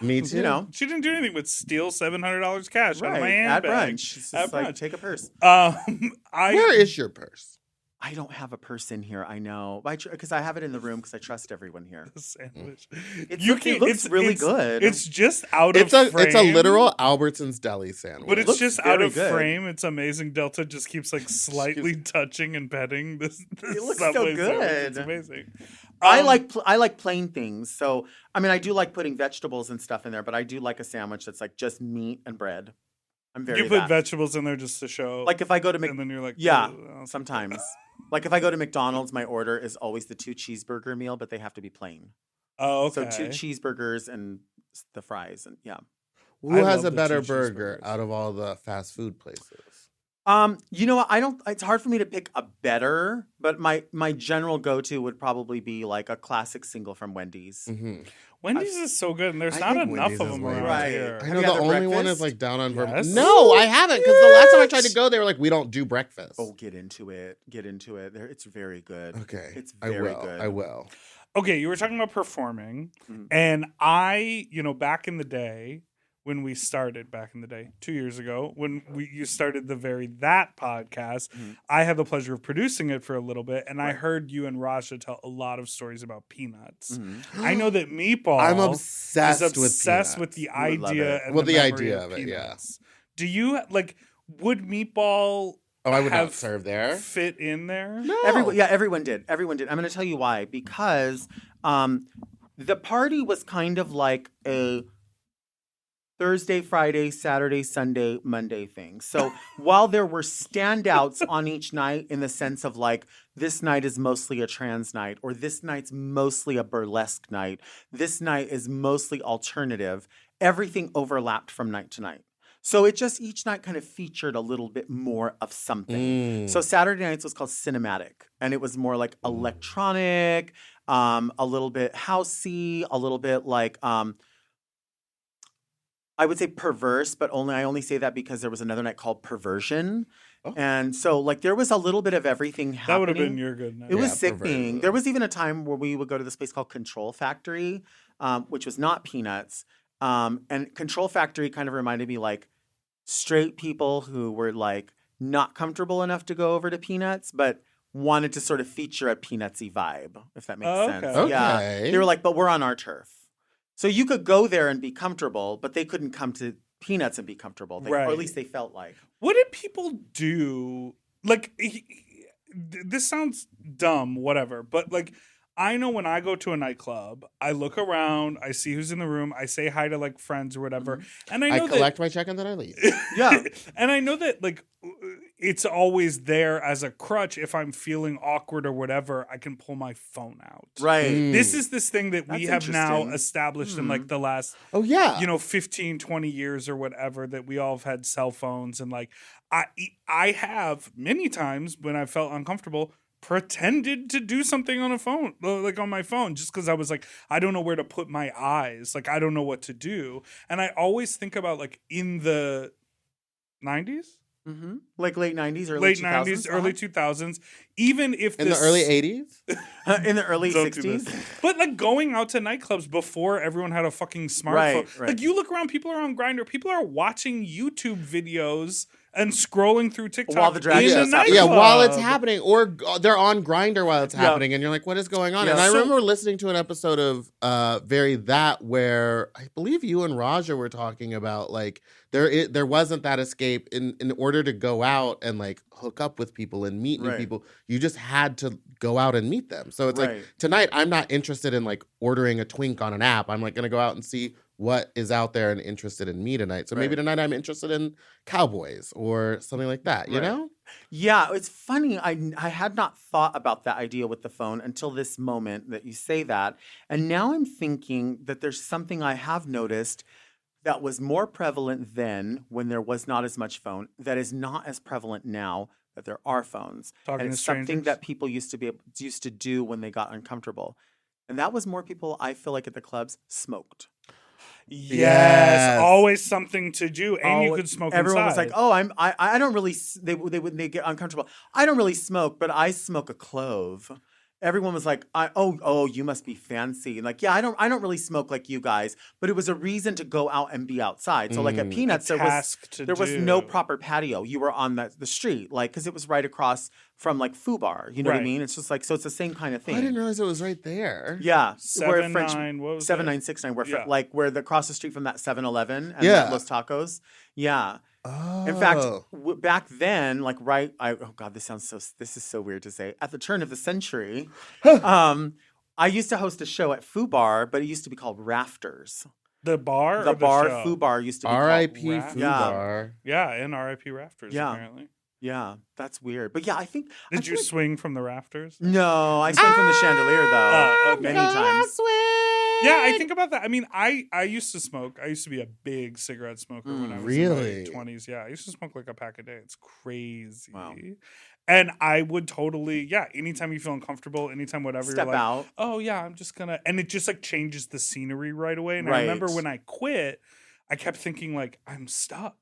Me too. You know. She didn't do anything but steal $700 cash out of my Right. At handbag. brunch. It's At just like, brunch. take a purse. Where is your purse? I don't have a purse in here. I know. Because I have it in the room because I trust everyone here. The sandwich. It looks really good. It's just out It's of a frame. it's a literal Albertsons deli sandwich. But it's looks just out very of good. frame. It's amazing. Delta just keeps like slightly touching and petting this. It looks so Subway good. sandwich. It's amazing. I like plain things. So I mean, I do like putting vegetables and stuff in there, but I do like a sandwich that's like just meat and bread. I'm very You put that. vegetables in there just to show. Like if I go to and then you're like, yeah, "Oh, sometimes. Like if I go to McDonald's, my order is always the 2 cheeseburger meal, but they have to be plain. Oh, okay. So 2 cheeseburgers and the fries, and yeah. Who I has love a the better 2 burger cheeseburgers. out of all the fast food places? You know what? It's hard for me to pick a better, but my general go-to would probably be like a classic single from Wendy's. Mm-hmm. Wendy's is so good, and there's I not think enough Wendy's of is them way around better. here. I Have know you the had the only one breakfast? is like down on Vermont. Yes. No, I haven't because the last time I tried to go, they were like, "We don't do breakfast." Oh, get into it. Get into it. It's very good. Okay, It's I very will. good. I will. Okay, you were talking about performing, Mhm. and I, back in the day, when we started back in the day, 2 years ago, when you started the Very That podcast, Mhm. I had the pleasure of producing it for a little bit, and I Right. heard you and Raja tell a lot of stories about peanuts. Mhm. I know that Meatball I'm is obsessed with obsessed with peanuts. the You would love idea it. and Well, the the memory idea of of it, yeah. peanuts. Do you would Meatball Oh, I would not have serve there. fit in there? No. Everyone did. Everyone did. I'm going to tell you why. Because the party was kind of like a Thursday, Friday, Saturday, Sunday, Monday thing. So while there were standouts on each night in the sense of like, this night is mostly a trans night, or this night's mostly a burlesque night, this night is mostly alternative, everything overlapped from night to night. So it just each night kind of featured a little bit more of something. So Saturday nights was called cinematic, and it was more like electronic, a little bit housey, a little bit like I would say perverse, but I only say that because there was another night called perversion. Oh. And so like there was a little bit of everything happening. That would have been your good night. It was Yeah, sickening. perversion. There was even a time where we would go to this place called Control Factory, which was not Peanuts. And Control Factory kind of reminded me like straight people who were like not comfortable enough to go over to Peanuts, but wanted to sort of feature a Peanutsy vibe, if that makes sense. Okay. Yeah. Okay. They were like, but we're on our turf. So you could go there and be comfortable, but they couldn't come to Peanuts and be comfortable. Or Right. at least they felt like. What did people do? Like, this sounds dumb, whatever, but like, I know when I go to a nightclub, I look around, I see who's in the room, I say hi to like friends or whatever, and I I know collect my check and then I leave. Yeah. and I know that like it's always there as a crutch. If I'm feeling awkward or whatever, I can pull my phone out. Right. This is this thing that we That's have now interesting. established in like the last Oh yeah. 15, 20 years or whatever, that we all have had cell phones, and like I have many times when I felt uncomfortable pretended to do something on a phone, like on my phone, just because I was like, I don't know where to put my eyes, like I don't know what to do. And I always think about like in the 90s, Mm-hmm. Like late 90s, early late 2000s. 90s, early 2000s, even if in the early 80s? In the early Don't do 60s. this. But like going out to nightclubs before everyone had a fucking smartphone. Right. Like you look around, people are on Grindr, people are watching YouTube videos and scrolling through TikTok While the drag in show's a happening. Yeah, nightclub. while it's happening, or they're on Grindr while it's Yeah. happening, and you're like, "What is going on?" Yeah. And I So- remember listening to an episode of Very That where I believe you and Raja were talking about like there wasn't that escape in order to go out and like hook up with people and meet new Right. people. You just had to go out and meet them. So it's Right. like tonight, I'm not interested in like ordering a twink on an app. I'm like going to go out and see what is out there and interested in me tonight. So maybe Right. tonight I'm interested in cowboys or something like that. You Right. know? Yeah, it's funny. I had not thought about that idea with the phone until this moment that you say that. And now I'm thinking that there's something I have noticed that was more prevalent then when there was not as much phone, that is not as prevalent now that there are phones. Talking and to it's something strangers? that people used to do when they got uncomfortable. And that was more people, I feel like, at the clubs smoked. Yes, Yes. always something to do, and you Oh, could smoke Everyone was inside. like, "Oh, I don't really." They get uncomfortable. I don't really smoke, but I smoke a clove. Everyone was like, "Oh, you must be fancy." And like, yeah, I don't really smoke like you guys, but it was a reason to go out and be outside. So like at Peanuts, A there was task to there was no do. proper patio. You were on the street, like because it was right across from like Foo Bar. You know what I Right. mean? It's just like so. It's the same kind of I thing. didn't realize it was right there. Yeah, where 7-9, what was 7969, where Yeah. like where the across the street from that 7-Eleven and Yeah. Los Tacos. Yeah. Oh. In fact, back then, like oh God, this is so weird to say. At the turn of the century, I used to host a show at Foo Bar, but it used to be called Rafters. the bar. The or bar, show? Foo Bar, used to be R.I.P. Raft- Foo Yeah. Bar. Yeah, and R.I.P. Rafters. Yeah. Apparently, Yeah, that's weird. But yeah, I think. I did feel you like- swing from the rafters? No, I swung from the chandelier though. Oh, okay. Many times. Yeah, I think about that. I mean, I used to smoke. I used to be a big cigarette smoker when I was Really? in my 20s. Yeah, I used to smoke like a pack a day. It's crazy. Wow. And I would totally, anytime you feel uncomfortable, anytime whatever, Step you're like, out. oh yeah, I'm just gonna, and it just like changes the scenery right away. And I remember Right. when I quit, I kept thinking like, I'm stuck.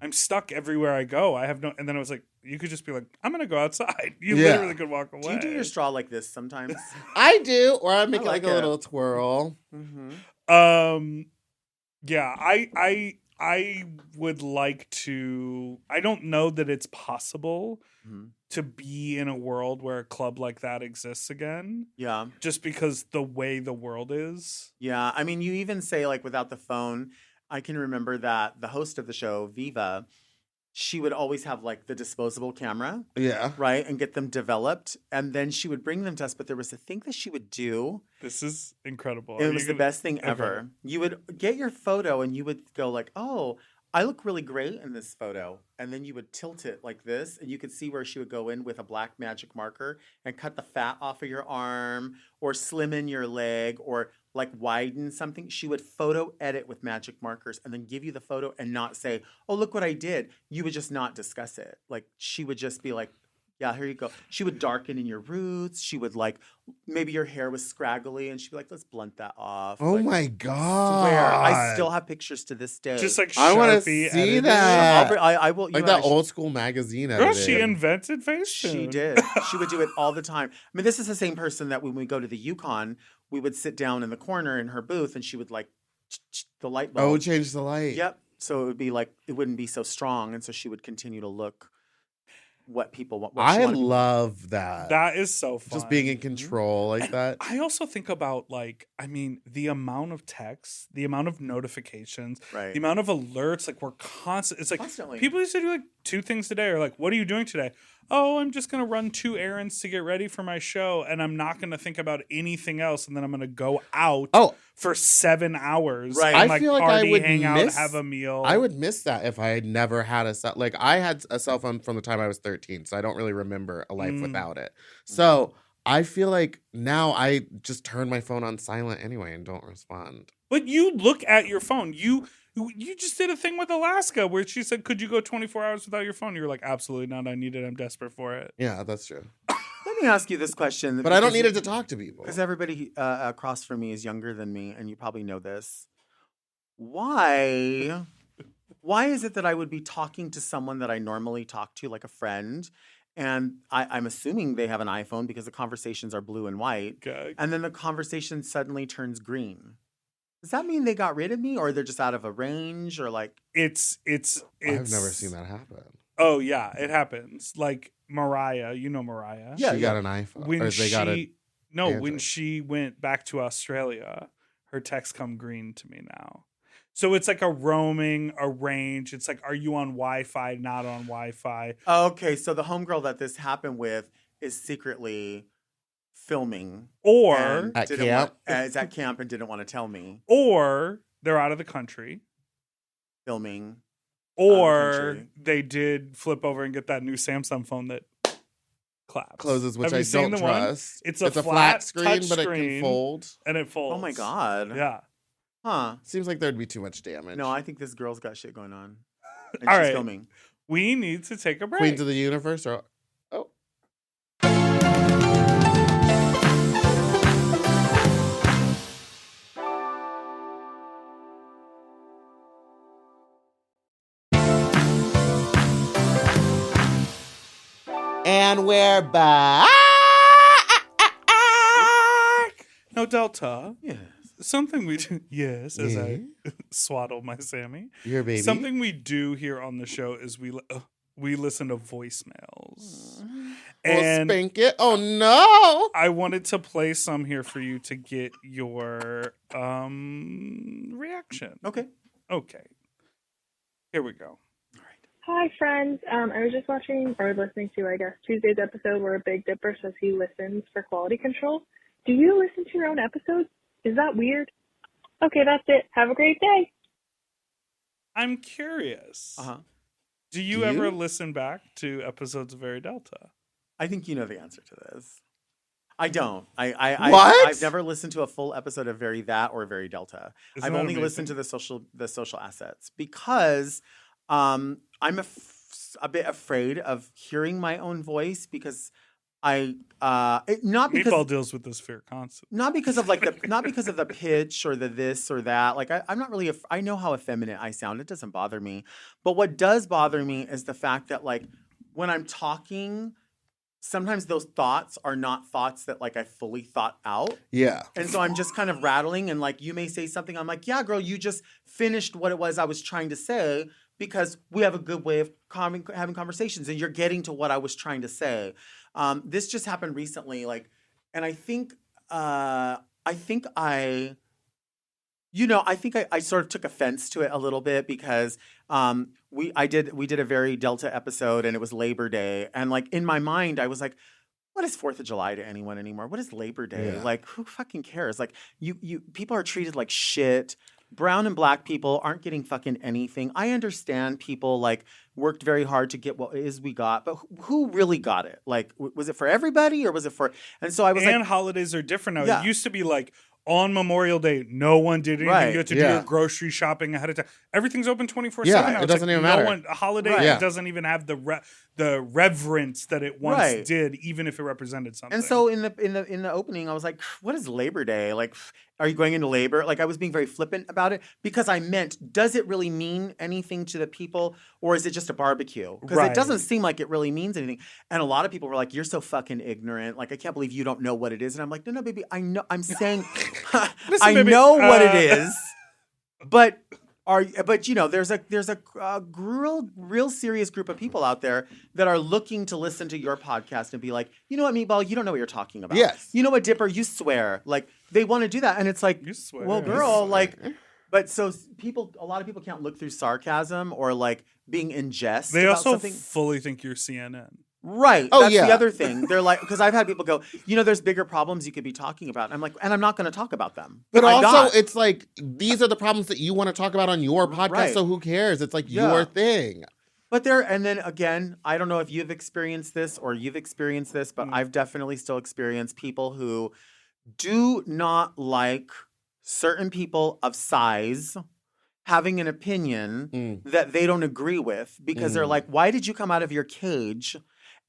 I'm stuck everywhere I go. I have no, and then I was like, you could just be like, I'm gonna go outside. You Yeah. literally could walk away. Do you do your straw like this sometimes? I do, or I make I it like like a it. little twirl. Yeah, I would like to. I don't know that it's possible to be in a world where a club like that exists again. Yeah. Just because the way the world is. Yeah. I mean, you even say like without the phone, I can remember that the host of the show, Viva, she would always have like the disposable camera, Yeah. right? And get them developed. And then she would bring them to us. But there was a thing that she would do. This is incredible. It was the best thing ever. You would get your photo and you would go like, oh, I look really great in this photo. And then you would tilt it like this. And you could see where she would go in with a black magic marker and cut the fat off of your arm or slim in your leg or like widen something. She would photo edit with magic markers and then give you the photo and not say, oh, look what I did. You would just not discuss it. Like she would just be like, yeah, here you go. She would darken in your roots. She would like, maybe your hair was scraggly and she'd be like, let's blunt that off. Oh like, my God. Swear, I still have pictures to this day. Just like I want to Sharpie see edited. that. I will. Like that old school magazine. Girl, edited. she invented Facetune. She did. She would do it all the time. I mean, this is the same person that when we go to the Yukon, we would sit down in the corner in her booth and she would like the light bulb. Oh, change the light. Yep. So it would be like, it wouldn't be so strong. And so she would continue to look what people want. What she I wanted people- love that. That is so fun. Just being in control like that. I also think about like, I mean, the amount of texts, the amount of notifications, Right. the amount of alerts, like we're constant. It's like Constantly. people used to do like 2 things today or like, what are you doing today? Oh, I'm just going to run 2 errands to get ready for my show. And I'm not going to think about anything else. And then I'm going to go out for 7 hours. Right. And I like feel like party, I would hang out, miss- have a meal. I would miss that if I had never had a cell. Like I had a cell phone from the time I was 13, so I don't really remember a life without it. So I feel like now I just turn my phone on silent anyway and don't respond. But you look at your phone. You just did a thing with Alaska where she said, could you go 24 hours without your phone? You were like, absolutely not. I need it. I'm desperate for it. Yeah, that's true. Let me ask you this question. But I don't need it to talk to people. Because everybody across from me is younger than me, and you probably know this. Why is it that I would be talking to someone that I normally talk to, like a friend, and I'm assuming they have an iPhone because the conversations are blue and white, Okay. and then the conversation suddenly turns green? Does that mean they got rid of me, or they're just out of a range, or like? It's I've never seen that happen. Oh yeah, it happens. Like Mariah, you know Mariah. Yeah, she got an iPhone. When or they got a when Android. she went back to Australia, her texts come green to me now. So it's like a roaming, a range. It's like, are you on Wi-Fi, not on Wi-Fi? Okay, so the homegirl that this happened with is secretly filming, Or and At didn't camp? is at camp and didn't want to tell me. or they're out of the country. Filming. Or country. they did flip over and get that new Samsung phone that claps. closes, which Have I you seen don't the one? trust. It's a flat flat screen, touch but it screen. can fold. And it folds. Oh my God. Yeah. Huh. Seems like there'd be too much damage. No, I think this girl's got shit going on. And All she's right. filming. We need to take a break. Queens of the Universe or And we're back. No, Delta. Yes. Something we do. Yes, as Yeah. I swaddle my Sammy. Your baby. Something we do here on the show is we listen to voicemails. We'll And spank it. Oh no. I wanted to play some here for you to get your reaction. Okay. Okay. Here we go. Hi, friends. I was just watching or listening to, I guess, Tuesday's episode where Big Dipper says he listens for quality control. Do you listen to your own episodes? Is that weird? Okay, that's it. Have a great day. I'm curious. Uh-huh. Do you Do ever you? listen back to episodes of Very Delta? I think you know the answer to this. I don't. What? I've never listened to a full episode of Very That or Very Delta. Isn't I've that only amazing? listened to the social assets because I'm a bit afraid of hearing my own voice because not because Meatball deals with this fear constantly. not because of the pitch or the this or that. Like I'm not really. I know how effeminate I sound. It doesn't bother me. But what does bother me is the fact that like when I'm talking, sometimes those thoughts are not thoughts that like I fully thought out. Yeah. And so I'm just kind of rattling, and like you may say something. I'm like, yeah, girl, you just finished what it was I was trying to say, because we have a good way of having conversations, and you're getting to what I was trying to say. This just happened recently, like, and I think I sort of took offense to it a little bit because we did a very Delta episode, and it was Labor Day, and like in my mind I was like, what is 4th of July to anyone anymore? What is Labor Day? Yeah. Like, who fucking cares? Like, you people are treated like shit. Brown and black people aren't getting fucking anything. I understand people like worked very hard to get what it is we got, but who really got it? Like, was it for everybody or was it for? And so I was And like, holidays are different now. Yeah. It used to be like on Memorial Day, no one did anything. Right. You had to do Yeah. your grocery shopping ahead of time. Everything's open 24/7 Yeah, now. it It's doesn't like even matter. No one, a holiday Right. Yeah. doesn't even have the reverence that it once Right. did, even if it represented something. and so in the opening, I was like, what is Labor Day? Like, are you going into labor? Like, I was being very flippant about it because I meant, does it really mean anything to the people, or is it just a barbecue? Because Right. it doesn't seem like it really means anything. And a lot of people were like, you're so fucking ignorant. Like, I can't believe you don't know what it is. And I'm like, no, baby, I know. I'm saying, Listen, I baby, know what it is, but you know, there's a real serious group of people out there that are looking to listen to your podcast and be like, you know what, Meatball, you don't know what you're talking about. Yes. You know what, Dipper, you swear. Like, they want to do that, and it's like, You swear. well, You girl, swear. like, but so a lot of people can't look through sarcasm or like being in jest. They about also something. fully think you're CNN. Right. Oh, That's yeah. the other thing. They're like, because I've had people go, you know, there's bigger problems you could be talking about. And I'm like, and I'm not going to talk about them. But I'm also, not. it's like these are the problems that you want to talk about on your podcast. Right. So who cares? It's like Yeah. your thing. But and then again, I don't know if you've experienced this or you've experienced this, but I've definitely still experienced people who do not like certain people of size having an opinion that they don't agree with because they're like, why did you come out of your cage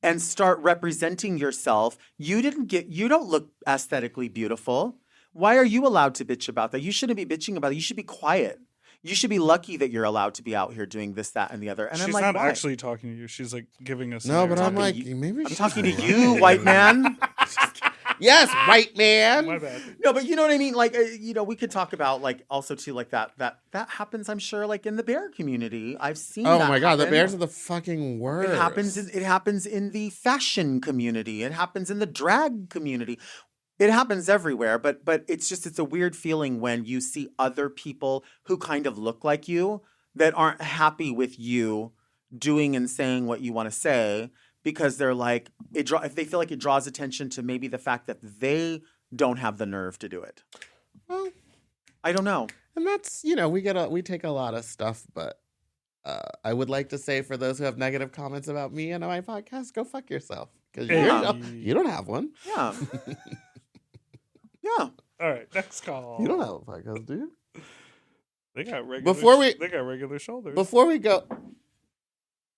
and start representing yourself? You don't look aesthetically beautiful. Why are you allowed to bitch about that? You shouldn't be bitching about it. You should be quiet. You should be lucky that you're allowed to be out here doing this, that, and the other. And She's I'm like, not why? actually talking to you. She's like giving us. No, an but I'm air. like, you- maybe I'm she's talking to right. you, white man. Yes, white man. My bad. No, but you know what I mean? Like, you know, we could talk about like also too like that happens, I'm sure, like in the bear community. I've seen Oh that my god, the happen. bears are the fucking worst. It happens in the fashion community. It happens in the drag community. It happens everywhere, but it's a weird feeling when you see other people who kind of look like you that aren't happy with you doing and saying what you want to say because they're like if they feel like it draws attention to maybe the fact that they don't have the nerve to do it. Well, I don't know. and that's we take a lot of stuff, but I would like to say for those who have negative comments about me and my podcast, go fuck yourself because Yeah. you don't have one. Yeah. Yeah. All right, next call. You don't have a podcast, do you? They got regular. They got regular shoulders. Before we go.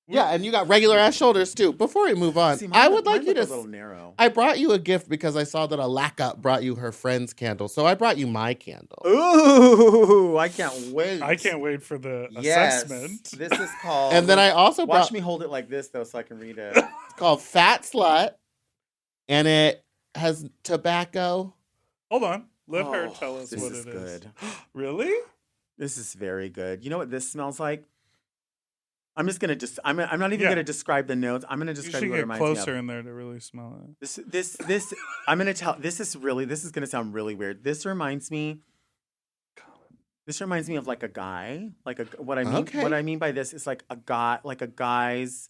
Yeah, and you got regular ass shoulders too. Before we move on, See, I would like mine you look to. a little narrow. I brought you a gift because I saw that Alaka brought you her friend's candle, so I brought you my candle. Ooh, I can't wait. I can't wait for the Yes. assessment. This is called. And then I also watch brought. me hold it like this though, so I can read it. It's called Fat Slut, and it has tobacco. Hold on. Let her Oh, tell us this what is it is. good. Really? This is very good. You know what this smells like? I'm just gonna I'm not even Yeah. gonna describe the notes. I'm gonna You describe should what it get reminds me closer of. in there to really smell it. This I'm gonna tell. This is gonna sound really weird. This reminds me of like a guy. What I mean. Okay. What I mean by this is like a guy, like a guy's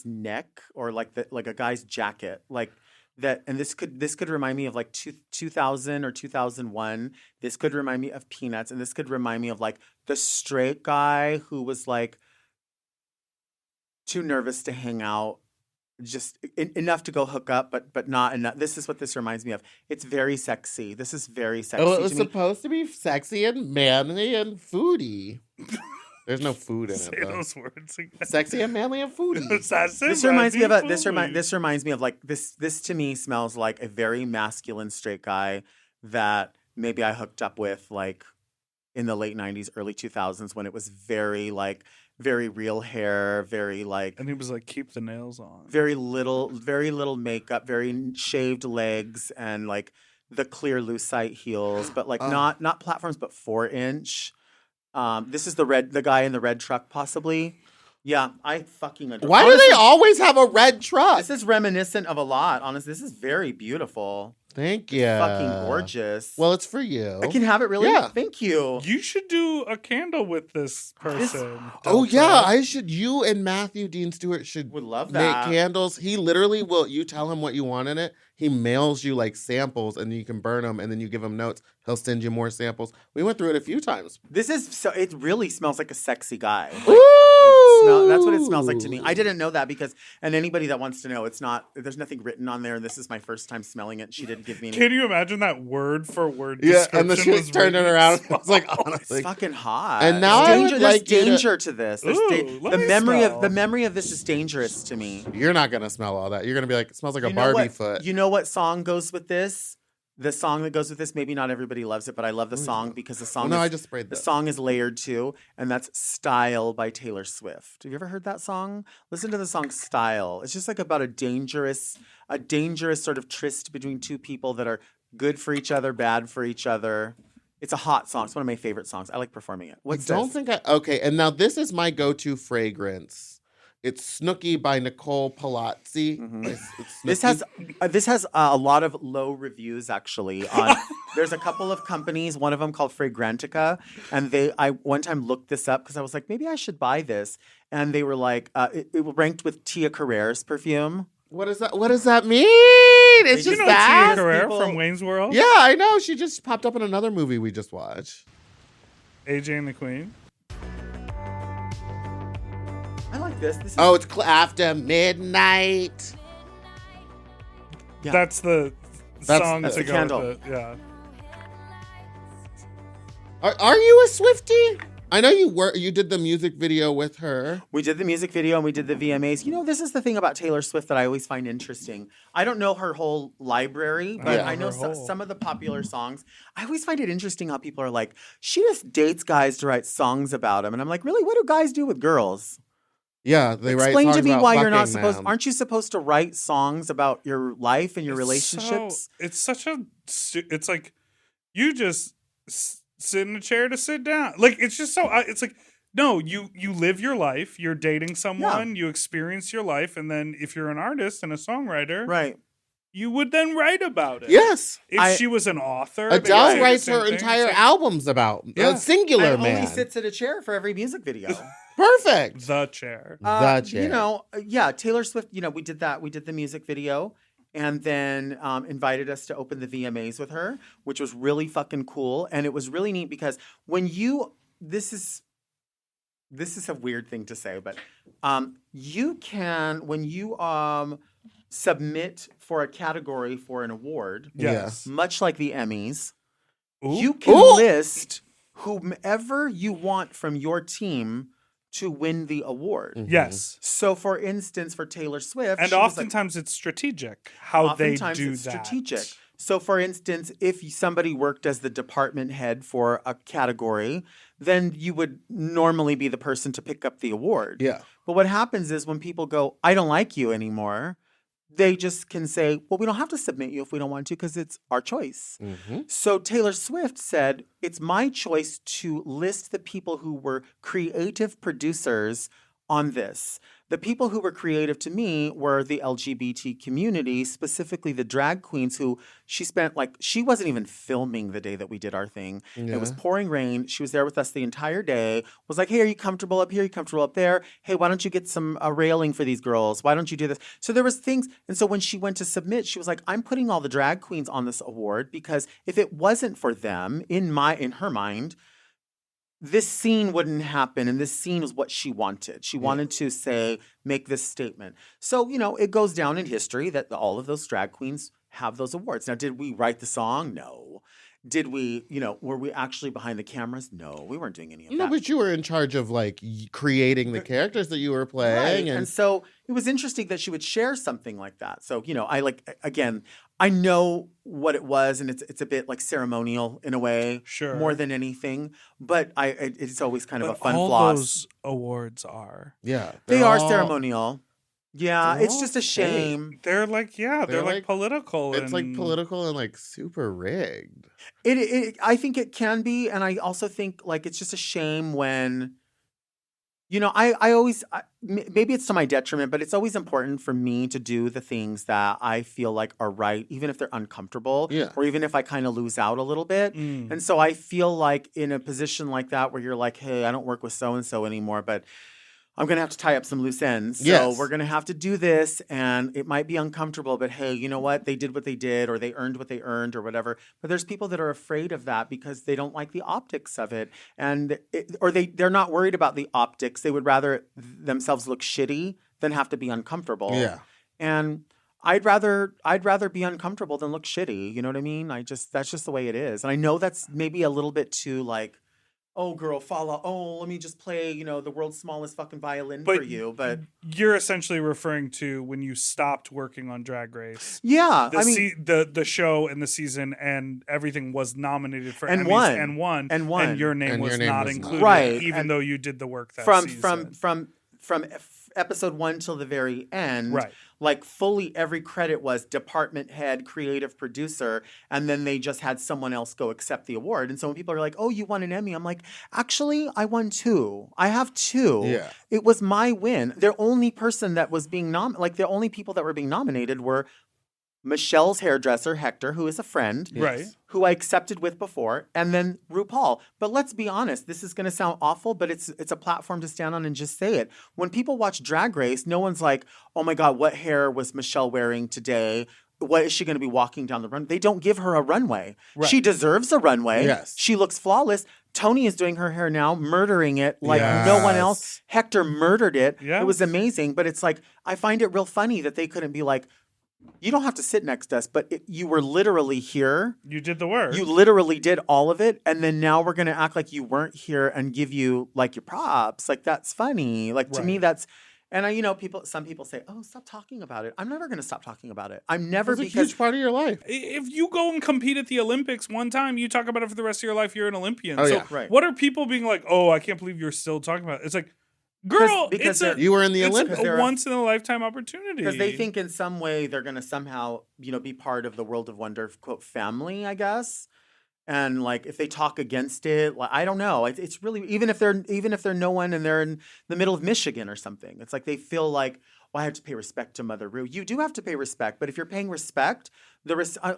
neck or like a guy's jacket, like. That and this could remind me of like 2000 or 2001. This could remind me of Peanuts, and this could remind me of like the straight guy who was like too nervous to hang out, just enough to go hook up, but not enough. This is what this reminds me of. It's very sexy. This is very sexy. Oh, it was to me. supposed to be sexy and manly and foodie. There's no food in Say it though. those words again. Sexy and manly and foodie. This reminds me of this reminds me of like this to me smells like a very masculine straight guy that maybe I hooked up with like in the late 90s, early 2000s when it was very real hair, very like, and he was like, keep the nails on. very little makeup, very shaved legs, and like the clear lucite heels, but like not platforms, but 4-inch. This is the guy in the red truck, possibly. Yeah, I fucking adore. Why do they always have a red truck? This is reminiscent of a lot. Honestly, this is very beautiful. Thank you. It's fucking gorgeous. Well, it's for you. I can have it, really? Yeah. Thank you. You should do a candle with this person. Oh Delta. yeah, I should. You and Matthew Dean Stewart should Would love make that. candles. He literally will. You tell him what you want in it. He mails you like samples, and you can burn them, and then you give him notes. He'll send you more samples. We went through it a few times. This is so. It really smells like a sexy guy. Ooh! That's what it smells like to me. I didn't know that because, and anybody that wants to know, it's not. There's nothing written on there. And this is my first time smelling it. She didn't give me any. Can you imagine that word for word? Yeah, and the description chick was turned it written around. so It's like well. honestly, It's fucking hot. And now It's I would danger, like there's you to- danger to this. There's Ooh, let the me memory smell. of the memory of this is dangerous to me. you're not gonna smell all that. You're gonna be like, it smells like a You know Barbie what- foot. You know what song goes with this? The song that goes with this. Maybe not everybody loves it, but I love the song because the song. no, is, I just sprayed the this. song is layered too, and that's "Style" by Taylor Swift. Have you ever heard that song? Listen to the song "Style." It's just like about a dangerous sort of tryst between two people that are good for each other, bad for each other. It's a hot song. It's one of my favorite songs. I like performing it. What's I don't this? think I. Okay, and now this is my go-to fragrance. It's Snooki by Nicole Palazzi. Mhm. It's This has a lot of low reviews actually. On there's a couple of companies, one of them called Fragrantica, and I one time looked this up because I was like, maybe I should buy this, and they were like, it ranked with Tia Carrere's perfume. What is that? What does that mean? It's You just know that. Tia Carrere people- from Wayne's World? Yeah, I know. She just popped up in another movie we just watched. AJ and the Queen. I like this. This is Oh, it's after midnight. Yeah. That's the song that's to the go candle. with it. Yeah. Are you a Swiftie? I know you were. You did the music video with her. We did the music video and we did the VMAs. You know, this is the thing about Taylor Swift that I always find interesting. I don't know her whole library, but Yeah. I know Her whole- some of the popular songs. I always find it interesting how people are like, she just dates guys to write songs about them. And I'm like, really? What do guys do with girls? Yeah, they write Explain songs to me about why you're not fucking supposed. them. Aren't you supposed to write songs about your life and your relationships? It's such a. It's like you just sit in a chair to sit down. Like it's just so. It's like no, you live your life. You're dating someone. You experience your life, and then if you're an artist and a songwriter, Right. you would then write about it. Yes. If she was an author, they would say Adele the writes same her thing. entire It's like, albums about Yeah. a singular And man. only sits at a chair for every music video. Perfect. the chair. The chair. You know, yeah, Taylor Swift, you know, we did that. We did the music video and then invited us to open the VMAs with her, which was really fucking cool. And it was really neat because when this is a weird thing to say, but you can, when you submit for a category for an award, Yes. much like the Emmys, Ooh. you can Ooh. list whomever you want from your team to win the award. Yes. So, for instance, for Taylor Swift, And she was like- oftentimes it's strategic how they oftentimes do it's that. strategic. So, for instance, if somebody worked as the department head for a category, then you would normally be the person to pick up the award. Yeah. But what happens is when people go, I don't like you anymore, they just can say, well, we don't have to submit you if we don't want to because it's our choice. Mm-hmm. So Taylor Swift said, it's my choice to list the people who were creative producers on this. The people who were creative to me were the LGBT community, specifically the drag queens who she wasn't even filming the day that we did our thing. Yeah. It was pouring rain. She was there with us the entire day, was like, hey, are you comfortable up here? Are you comfortable up there? Hey, why don't you get some railing for these girls? Why don't you do this? So there was things. And so when she went to submit, she was like, I'm putting all the drag queens on this award because if it wasn't for them, in her mind, this scene wouldn't happen. And this scene was what she wanted. She wanted to make this statement. So, you know, it goes down in history that all of those drag queens have those awards. Now, did we write the song? No. Did we, were we actually behind the cameras? No, we weren't doing any of that. No, but you were in charge of like creating the characters that you were playing. Right. And so it was interesting that she would share something like that. So, I know what it was, and it's a bit like ceremonial in a way, Sure, more than anything. But it's always kind of a fun all floss. those awards are. Yeah. They are all- ceremonial. Yeah, they're it's all just a fake. shame. They're like, they're like like- political. It's like and- political and like super rigged. I think it can be, and I also think like it's just a shame when, maybe it's to my detriment, but it's always important for me to do the things that I feel like are right, even if they're uncomfortable, Yeah. or even if I kind of lose out a little bit. Mm. And so I feel like in a position like that where you're like, hey, I don't work with so and so anymore, but I'm going to have to tie up some loose ends. So Yes. we're going to have to do this, and it might be uncomfortable, but hey, you know what? They did what they did, or they earned what they earned, or whatever. But there's people that are afraid of that because they don't like the optics of it. And they're not worried about the optics. They would rather themselves look shitty than have to be uncomfortable. Yeah. And I'd rather be uncomfortable than look shitty. You know what I mean? That's just the way it is. And I know that's maybe a little bit too like, oh, girl, follow. Oh, let me just play, the world's smallest fucking violin for you. But you're essentially referring to when you stopped working on Drag Race. yeah, The show and the season and everything was nominated for And Emmys won. and won, And won. and your name And was your name not was not. included, Right. even And though you did the work that from season. from episode 1 till the very end, Right. like fully every credit was department head, creative producer, and then they just had someone else go accept the award. And so when people are like, oh, you won an Emmy, I'm like, actually, I won 2. I have 2. Yeah. It was my win. The only person that was being the only people that were being nominated were Michelle's hairdresser, Hector, who is a friend, Right. who I accepted with before, and then RuPaul. But let's be honest, this is going to sound awful, but it's a platform to stand on and just say it. When people watch Drag Race, no one's like, oh my God, what hair was Michelle wearing today? What is she going to be walking down the runway? They don't give her a runway. Right. She deserves a runway. Yes. She looks flawless. Tony is doing her hair now, murdering it like no one else. Yes. Hector murdered it. Yes. It was amazing. But it's like, I find it real funny that they couldn't be like, you don't have to sit next to us, but you were literally here. You did the work. You literally did all of it. And then now we're going to act like you weren't here and give you like your props. Like, that's funny. Like, to me, that's, and some people say, oh, stop talking about it. I'm never going to stop talking about it. I'm never, It's a because huge part of your life. If you go and compete at the Olympics one time, you talk about it for the rest of your life, you're an Olympian. Oh, so yeah. Right. what are people being like, oh, I can't believe you're still talking about it? It's like, girl, Because You were in the it's Olympics. a once in a lifetime opportunity. because they think in some way they're going to somehow, be part of the World of Wonder, quote, family, I guess. And like, if they talk against it, like, I don't know. It's really, even if they're no one and they're in the middle of Michigan or something, it's like they feel like, well, I have to pay respect to Mother Ru. You do have to pay respect, but if you're paying respect,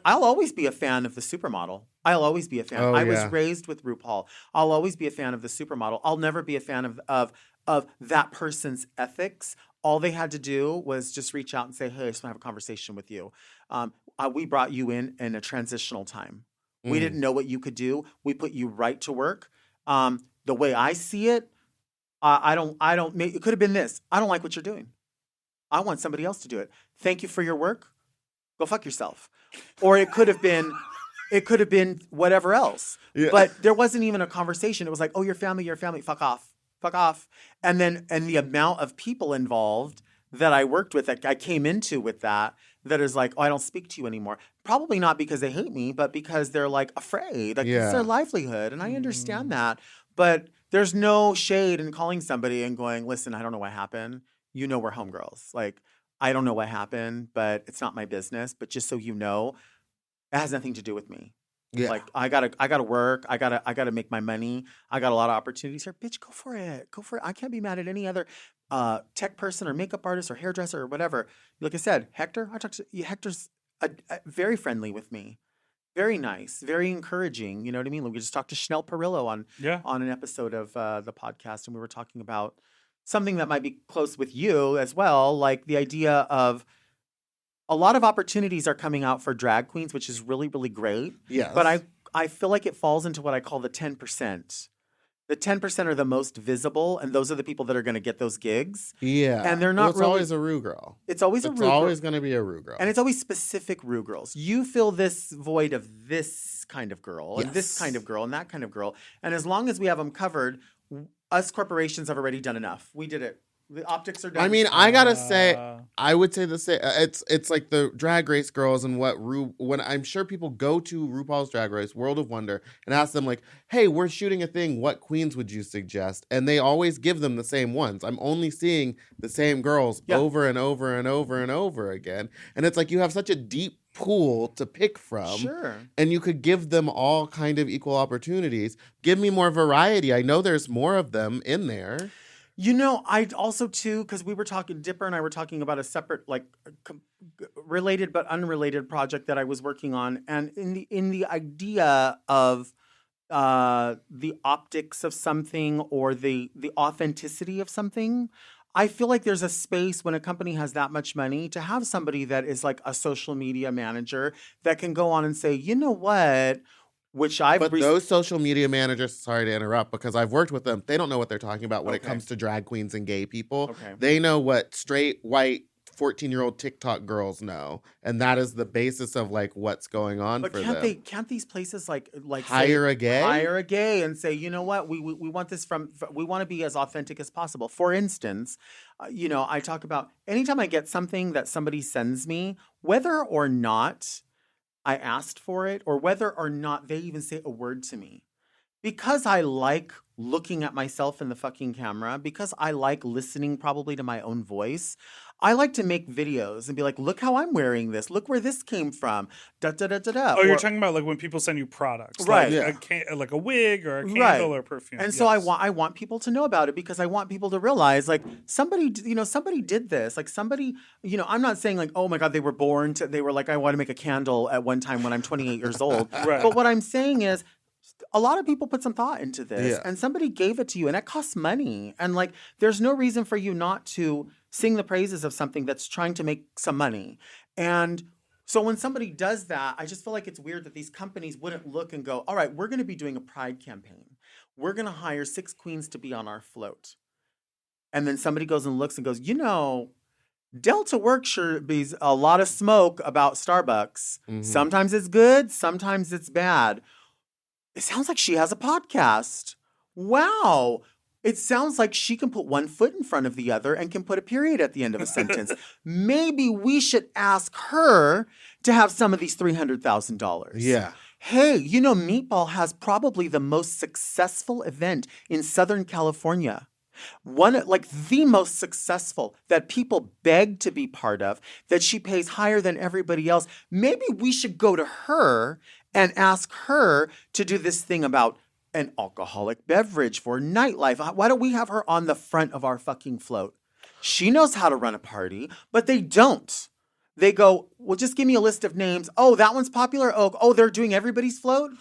I'll always be a fan of the supermodel. I'll always be a fan. Oh, I was yeah. raised with RuPaul. I'll always be a fan of the supermodel. I'll never be a fan of that person's ethics. All they had to do was just reach out and say, hey, I just want to have a conversation with you. We brought you in a transitional time. We didn't know what you could do. We put you right to work. The way I see it, it could have been this. I don't like what you're doing. I want somebody else to do it. Thank you for your work. Go fuck yourself. Or it could have been whatever else. Yeah. But there wasn't even a conversation. It was like, oh, your family, fuck off. And the amount of people involved that I worked with, that I came into with that is like, oh, I don't speak to you anymore. Probably not because they hate me, but because they're like afraid. Like, it's their livelihood. And I understand that. But there's no shade in calling somebody and going, listen, I don't know what happened. We're homegirls. Like, I don't know what happened, but it's not my business. But just so you know, it has nothing to do with me. Yeah. Like, I gotta work. I gotta make my money. I got a lot of opportunities here. Bitch, go for it. I can't be mad at any other tech person or makeup artist or hairdresser or whatever. Like I said, Hector, I talked to you. Hector's very friendly with me. Very nice, very encouraging. You know what I mean? We just talked to Chanel Perillo on an episode of the podcast, and we were talking about something that might be close with you as well, like the idea of a lot of opportunities are coming out for drag queens, which is really, really great. Yes. But I feel like it falls into what I call the 10%. The 10% are the most visible, and those are the people that are going to get those gigs. Yeah. And they're not well, it's really... always a Rue girl. It's always a Rue girl. It's always going to be a Rue girl. And it's always specific Rue girls. You fill this void of this kind of girl, and this kind of girl, and that kind of girl. And as long as we have them covered, us corporations have already done enough. We did it. The optics are done. I mean, I gotta say, I would say the same. It's like the Drag Race girls and when I'm sure people go to RuPaul's Drag Race, World of Wonder, and ask them like, hey, we're shooting a thing. What queens would you suggest? And they always give them the same ones. I'm only seeing the same girls over and over and over and over again. And it's like you have such a deep pool to pick from. Sure. And you could give them all kind of equal opportunities. Give me more variety. I know there's more of them in there. You know, I also too, because we were talking, Dipper and I were talking about a separate, like, related but unrelated project that I was working on, and in the idea of the optics of something or the authenticity of something, I feel like there's a space when a company has that much money to have somebody that is like a social media manager that can go on and say, you know what. But those social media managers, sorry to interrupt, because I've worked with them, they don't know what they're talking about when it comes to drag queens and gay people. Okay. They know what straight, white, 14-year-old TikTok girls know. And that is the basis of like what's going on for them. Can't these places like hire a gay and say, you know what, we want this we want to be as authentic as possible. For instance, you know, I talk about anytime I get something that somebody sends me, whether or not I asked for it, or whether or not they even say a word to me. Because I like looking at myself in the fucking camera, because I like listening probably to my own voice, I like to make videos and be like, look how I'm wearing this. Look where this came from. Da, da, da, da, da. Oh, you're talking about like when people send you products. Right. Like a wig or a candle or perfume. And so I want people to know about it, because I want people to realize like somebody did this. Like somebody, you know, I'm not saying like, oh my God, they were like, I want to make a candle at one time when I'm 28 years old. Right. But what I'm saying is, a lot of people put some thought into this, and somebody gave it to you, and it costs money. And like, there's no reason for you not to sing the praises of something that's trying to make some money. And so when somebody does that, I just feel like it's weird that these companies wouldn't look and go, all right, we're going to be doing a pride campaign. We're going to hire 6 queens to be on our float. And then somebody goes and looks and goes, you know, Delta Work sure be a lot of smoke about Starbucks. Mm-hmm. Sometimes it's good, sometimes it's bad. It sounds like she has a podcast. Wow. It sounds like she can put one foot in front of the other and can put a period at the end of a sentence. Maybe we should ask her to have some of these $300,000. Yeah. Hey, you know, Meatball has probably the most successful event in Southern California. The most successful that people beg to be part of, that she pays higher than everybody else. Maybe we should go to her and ask her to do this thing about an alcoholic beverage for nightlife. Why don't we have her on the front of our fucking float? She knows how to run a party, but they don't. They go, well, just give me a list of names. Oh, that one's popular. Oh, they're doing everybody's float?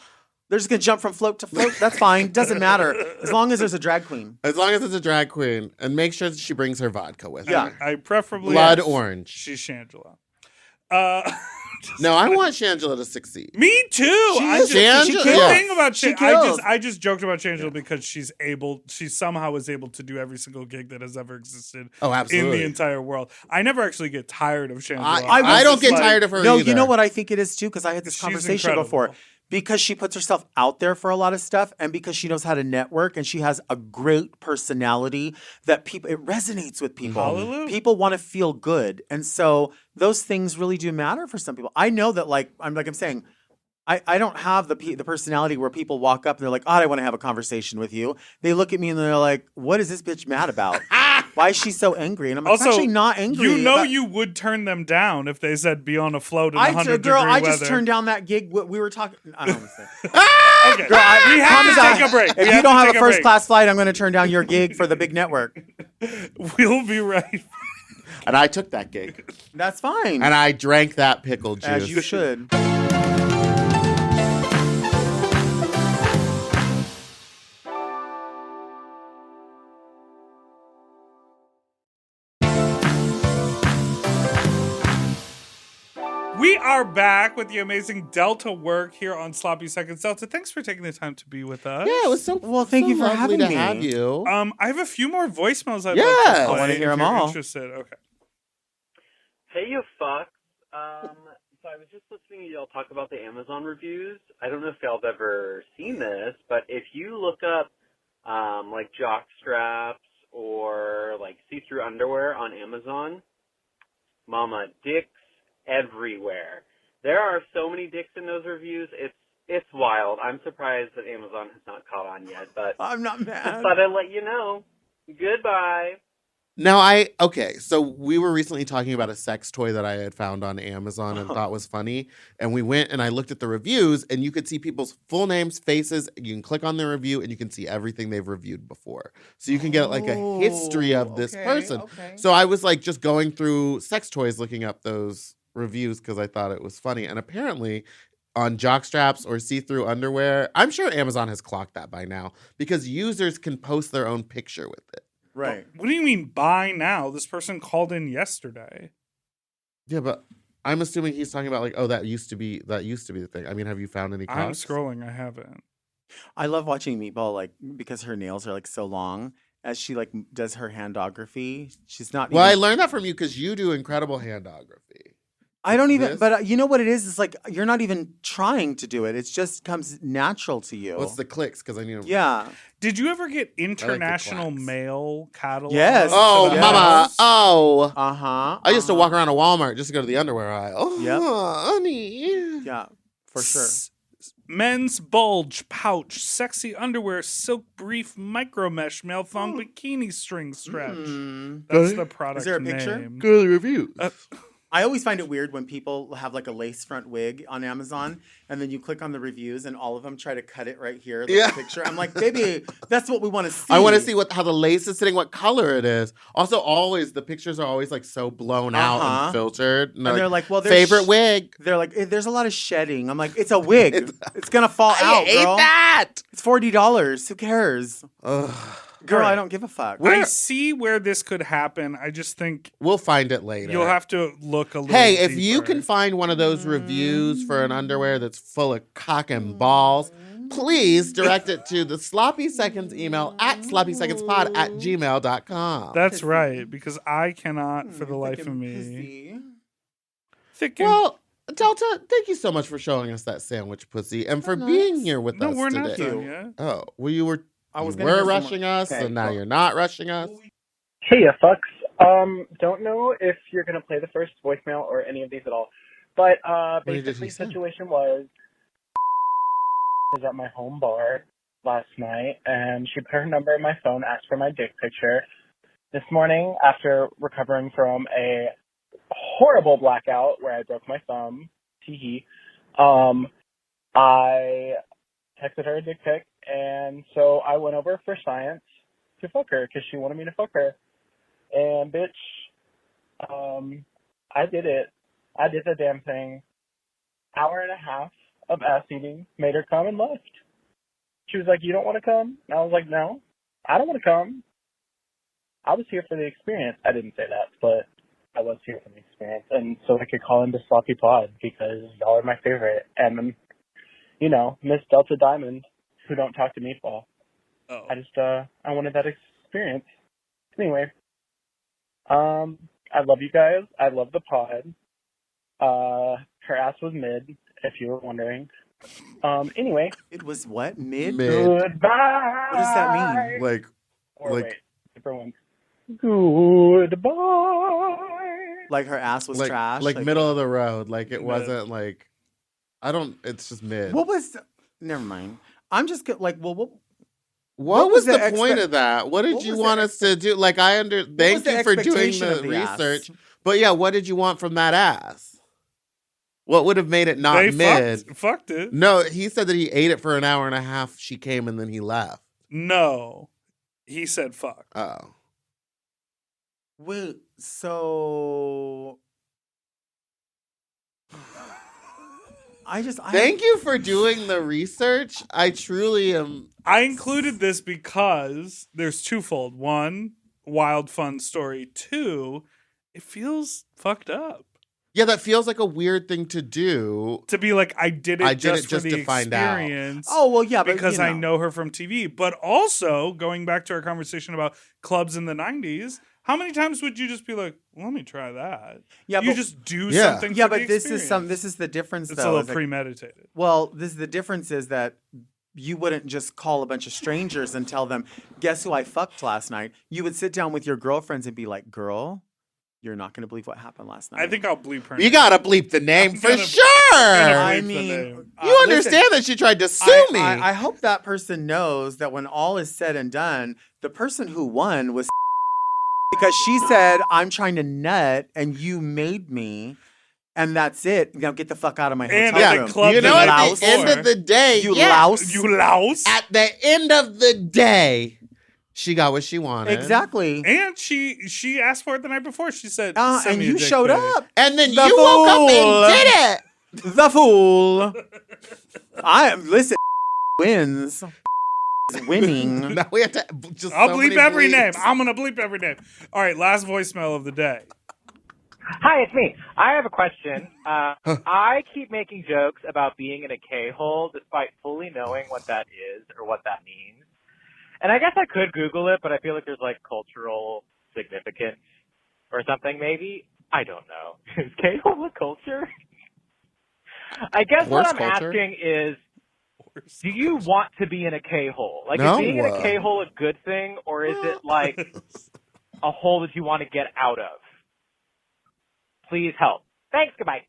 They're just going to jump from float to float? That's fine. Doesn't matter. As long as there's a drag queen. As long as it's a drag queen. And make sure that she brings her vodka with her. I preferably... Blood orange. She's Shangela. No, I want Shangela to succeed. Me too. The thing about I just joked about Shangela because she somehow is able to do every single gig that has ever existed in the entire world. I never actually get tired of Shangela. I don't get tired of her either. You know what I think it is too? Because I had this conversation before. Because she puts herself out there for a lot of stuff, and because she knows how to network, and she has a great personality that it resonates with people. Hallelujah. People want to feel good. And so those things really do matter for some people. I know that I'm saying, I don't have the personality where people walk up and they're like, oh, I want to have a conversation with you. They look at me and they're like, what is this bitch mad about? Why is she so angry? And I'm also, actually not angry. You would turn them down if they said be on a float in 100-degree weather. I just turned down that gig. We were talking. I don't want to say. Okay. Girl, we have to take a break. If you don't have a first-class flight, I'm going to turn down your gig for the big network. We'll be right. And I took that gig. That's fine. And I drank that pickle juice. As you should. We are back with the amazing Delta work here on Sloppy Seconds. Delta, thanks for taking the time to be with us. Yeah, it was so Well, thank so you for lovely having to me. have you. I have a few more voicemails I'd like to Yes. play. I wanna hear if them you're all. Interested? Okay. Hey, you fucks. So I was just listening to y'all talk about the Amazon reviews. I don't know if y'all have ever seen this, but if you look up, like jock straps or like see-through underwear on Amazon, mama, dicks everywhere. There are so many dicks in those reviews. It's wild. I'm surprised that Amazon has not caught on yet, but I'm not just mad. thought I'd let you know. Goodbye. Now so we were recently talking about a sex toy that I had found on Amazon and thought was funny. And we went and I looked at the reviews and you could see people's full names, faces. You can click on the review and you can see everything they've reviewed before. So you can get like a history of this person. Okay. So I was like just going through sex toys, looking up those reviews because I thought it was funny. And apparently on jock straps or see-through underwear, I'm sure Amazon has clocked that by now because users can post their own picture with it. Right. What do you mean by now? This person called in yesterday. Yeah, but I'm assuming he's talking about like, oh, that used to be the thing. I mean, have you found any I'm cocks? scrolling. I haven't. I love watching Meatball, like, because her nails are like so long as she like does her handography. She's not. Well, I even, learned that from you because you do incredible handography. I don't even. This? But you know what it is? It's like you're not even trying to do it. It just comes natural to you. What's the clicks? Because I knew. Yeah. Did you ever get international clacks. mail catalog? Yes. Oh, Yes. mama. Oh. Uh huh. I used to walk around a Walmart just to go to the underwear aisle. Oh, Yep. honey. Yeah, for sure. Men's bulge pouch, sexy underwear, silk brief, micro mesh, male thong, bikini string stretch. Mm. That's the product Is there a picture? name. Go to the reviews. I always find it weird when people have like a lace front wig on Amazon and then you click on the reviews and all of them try to cut it right here, Yeah. the picture. I'm like, baby, that's what we want to see. I want to see how the lace is sitting, what color it is. Also, always the pictures are always like so blown out and filtered. And they're like, well, favorite wig. They're like, there's a lot of shedding. I'm like, it's a wig. It's gonna fall out, I hate girl. that. It's $40. Who cares? Ugh. Girl, Right. I don't give a fuck. I see where this could happen. I just think We'll find it later. you'll have to look a little Hey, if you deeper. can find one of those reviews for an underwear that's full of cock and balls, please direct it to the Sloppy Seconds email at sloppysecondspod@gmail.com. That's right, because I cannot for the life of me. Pussy. Thicken. Well, Delta, thank you so much for showing us that sandwich pussy and for being here with no, us we're today. not done yet. Oh, well, you were gonna hear some rushing us, Okay, and now cool. you're not rushing us. Hey, you fucks. Don't know if you're gonna play the first voicemail or any of these at all, but did basically he the say? situation was at my home bar last night, and she put her number in my phone, asked for my dick picture. This morning, after recovering from a horrible blackout where I broke my thumb, I texted her a dick pic, and so I went over for science to fuck her because she wanted me to fuck her. And bitch, I did it. I did the damn thing. Hour and a half of ass eating made her come and left. She was like, "You don't want to come?" And I was like, "No, I don't want to come. I was here for the experience." I didn't say that, but I was here for the experience, and so I could call into Sloppy Pod because y'all are my favorite. And you know, Miss Delta Diamond, who don't talk to Meatball. Oh. I wanted that experience. Anyway, I love you guys. I love the pod. Her ass was mid, if you were wondering. Anyway. It was what? Mid? Goodbye. What does that mean? Like, Or like, wait, different one. Goodbye. Like her ass was trash? like middle of the road. Like it wasn't like, it's just mid. What was, never mind. I'm just like, well, What was the the point of that? What did what you was the want us to do? Like, thank the you for doing expectation the of the ass? research. But yeah, what did you want from that ass? What would have made it not They mid? fucked it. No, he said that he ate it for an hour and a half. She came and then he left. No. He said fuck. Oh. wait, so Thank you for doing the research. I truly am. I included this because there's twofold. One, wild fun story. Two, it feels fucked up. Yeah, that feels like a weird thing to do. To be like, I did it just for the experience. Oh, well, yeah, but, because I know her from TV. But also, going back to our conversation about clubs in the 90s, how many times would you just be like, let me try that? Yeah, you just do something Yeah, for but the this experience. is the difference, It's though. a little premeditated. Well, the difference is that you wouldn't just call a bunch of strangers and tell them, guess who I fucked last night? You would sit down with your girlfriends and be like, girl, you're not going to believe what happened last night. I think I'll bleep her You got to bleep the name for sure. I mean, you understand that she tried to sue me. I hope that person knows that when all is said and done, the person who won was because she said, I'm trying to nut and you made me. And that's it. Now get the fuck out of my hotel room. Club you know, at the end of the day, you louse. You louse. At the end of the day, she got what she wanted. Exactly. And she asked for it the night before. She said, and you showed up. And then you woke up and did it. The fool. Listen, wins. Winning. Now we have to just I'll so bleep many every bleeps. name. I'm going to bleep every name. All right, last voicemail of the day. Hi, it's me. I have a question. I keep making jokes about being in a K-hole despite fully knowing what that is or what that means. And I guess I could Google it, but I feel like there's like cultural significance or something maybe. I don't know. Is K-hole a culture? I guess what I'm asking is, do you want to be in a K-hole? Like, No. is being in a K-hole a good thing, or is it like a hole that you want to get out of? Please help. Thanks. Goodbye.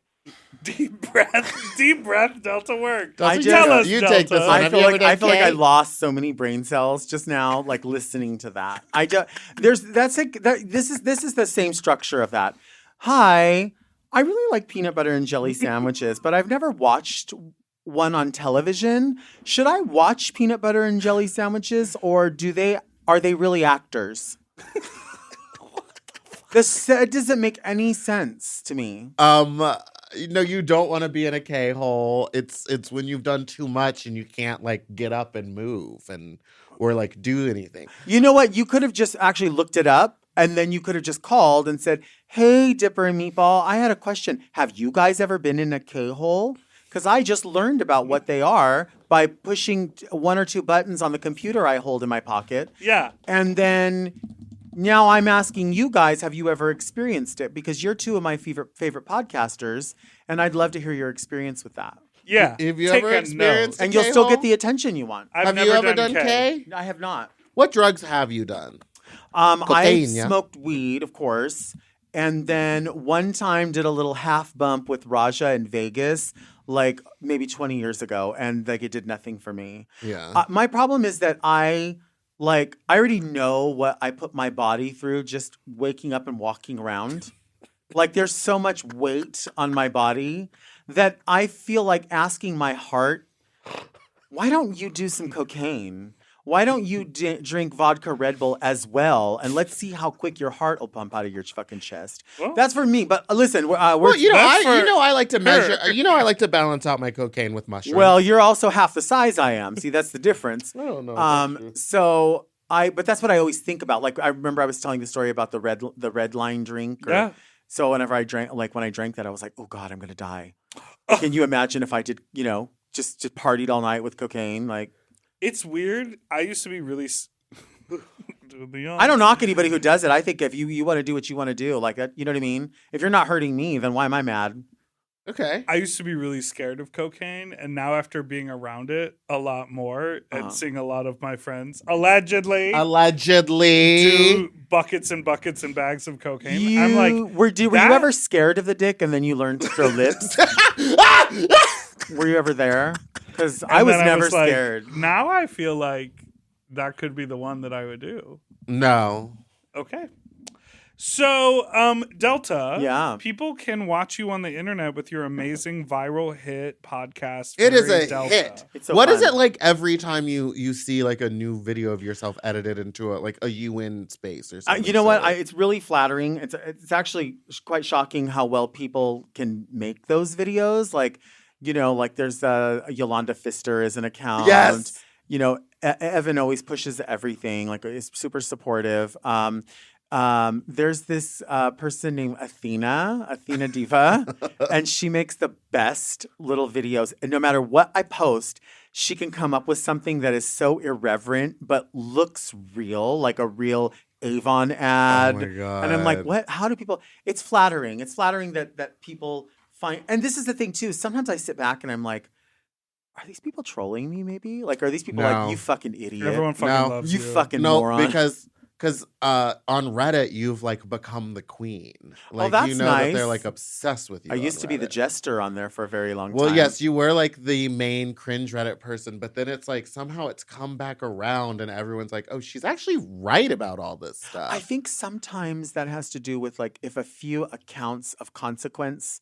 Deep breath, Delta work. Tell us, you Delta. take this one. I feel like I lost so many brain cells just now, like listening to that. This is the same structure of that. Hi, I really like peanut butter and jelly sandwiches, but I've never watched one on television. Should I watch peanut butter and jelly sandwiches, or are they really actors? It doesn't make any sense to me. No, you don't want to be in a K-hole. It's when you've done too much and you can't like get up and move or like do anything. You know what? You could have just actually looked it up, and then you could have just called and said, "Hey, Dipper and Meatball, I had a question. Have you guys ever been in a K-hole? Because I just learned about what they are by pushing one or two buttons on the computer I hold in my pocket. Yeah. And then now I'm asking you guys, have you ever experienced it? Because you're two of my favorite podcasters, and I'd love to hear your experience with that. Yeah. Have you ever experienced And you'll still get the attention you want. Have you ever done K? I have not. What drugs have you done? I Cocaine, yeah. smoked weed, of course. And then one time did a little half bump with Raja in Vegas, like maybe 20 years ago. And like it did nothing for me. Yeah. My problem is that I already know what I put my body through just waking up and walking around. Like there's so much weight on my body that I feel like asking my heart, why don't you do some cocaine? Why don't you drink vodka Red Bull as well? And let's see how quick your heart will pump out of your fucking chest. Well, that's for me. But listen, I like to measure. I like to balance out my cocaine with mushrooms. Well, you're also half the size I am. See, that's the difference. I don't know. But that's what I always think about. Like I remember I was telling the story about the red line drink. Yeah. So whenever I drank, like when I drank that, I was like, oh God, I'm gonna die. Can you imagine if I did, just partied all night with cocaine, like. It's weird. I used to be really. I don't knock anybody who does it. I think if you want to do what you want to do, like that, you know what I mean? If you're not hurting me, then why am I mad? Okay. I used to be really scared of cocaine, and now after being around it a lot more and seeing a lot of my friends allegedly do buckets and buckets and bags of cocaine, I'm like, were you ever scared of the dick and then you learned to throw lips? Were you ever there? Because I was never scared. Now I feel like that could be the one that I would do. No. Okay. So, Delta, people can watch you on the internet with your amazing viral hit podcast. It is a Delta. hit. So what fun. is it like every time you see like a new video of yourself edited into a UN space or something? You know what? It's really flattering. It's actually quite shocking how well people can make those videos. Like, like there's Yolanda Pfister is an account. Yes. Evan always pushes everything. Like, is super supportive. There's this person named Athena Diva, and she makes the best little videos. And no matter what I post, she can come up with something that is so irreverent but looks real, like a real Avon ad. Oh my God. And I'm like, what? How do people? It's flattering. It's flattering that people find. And this is the thing too. Sometimes I sit back and I'm like, are these people trolling me? Maybe like, are these people like, you fucking idiot? Everyone fucking No. loves You you. fucking moron. because on Reddit you've like become the queen. Like that's you know nice. that they're like obsessed with you. I on used to be the Reddit. jester on there for a very long time. Well, yes, you were like the main cringe Reddit person, but then it's like somehow it's come back around and everyone's like, oh, she's actually right about all this stuff. I think sometimes that has to do with like if a few accounts of consequence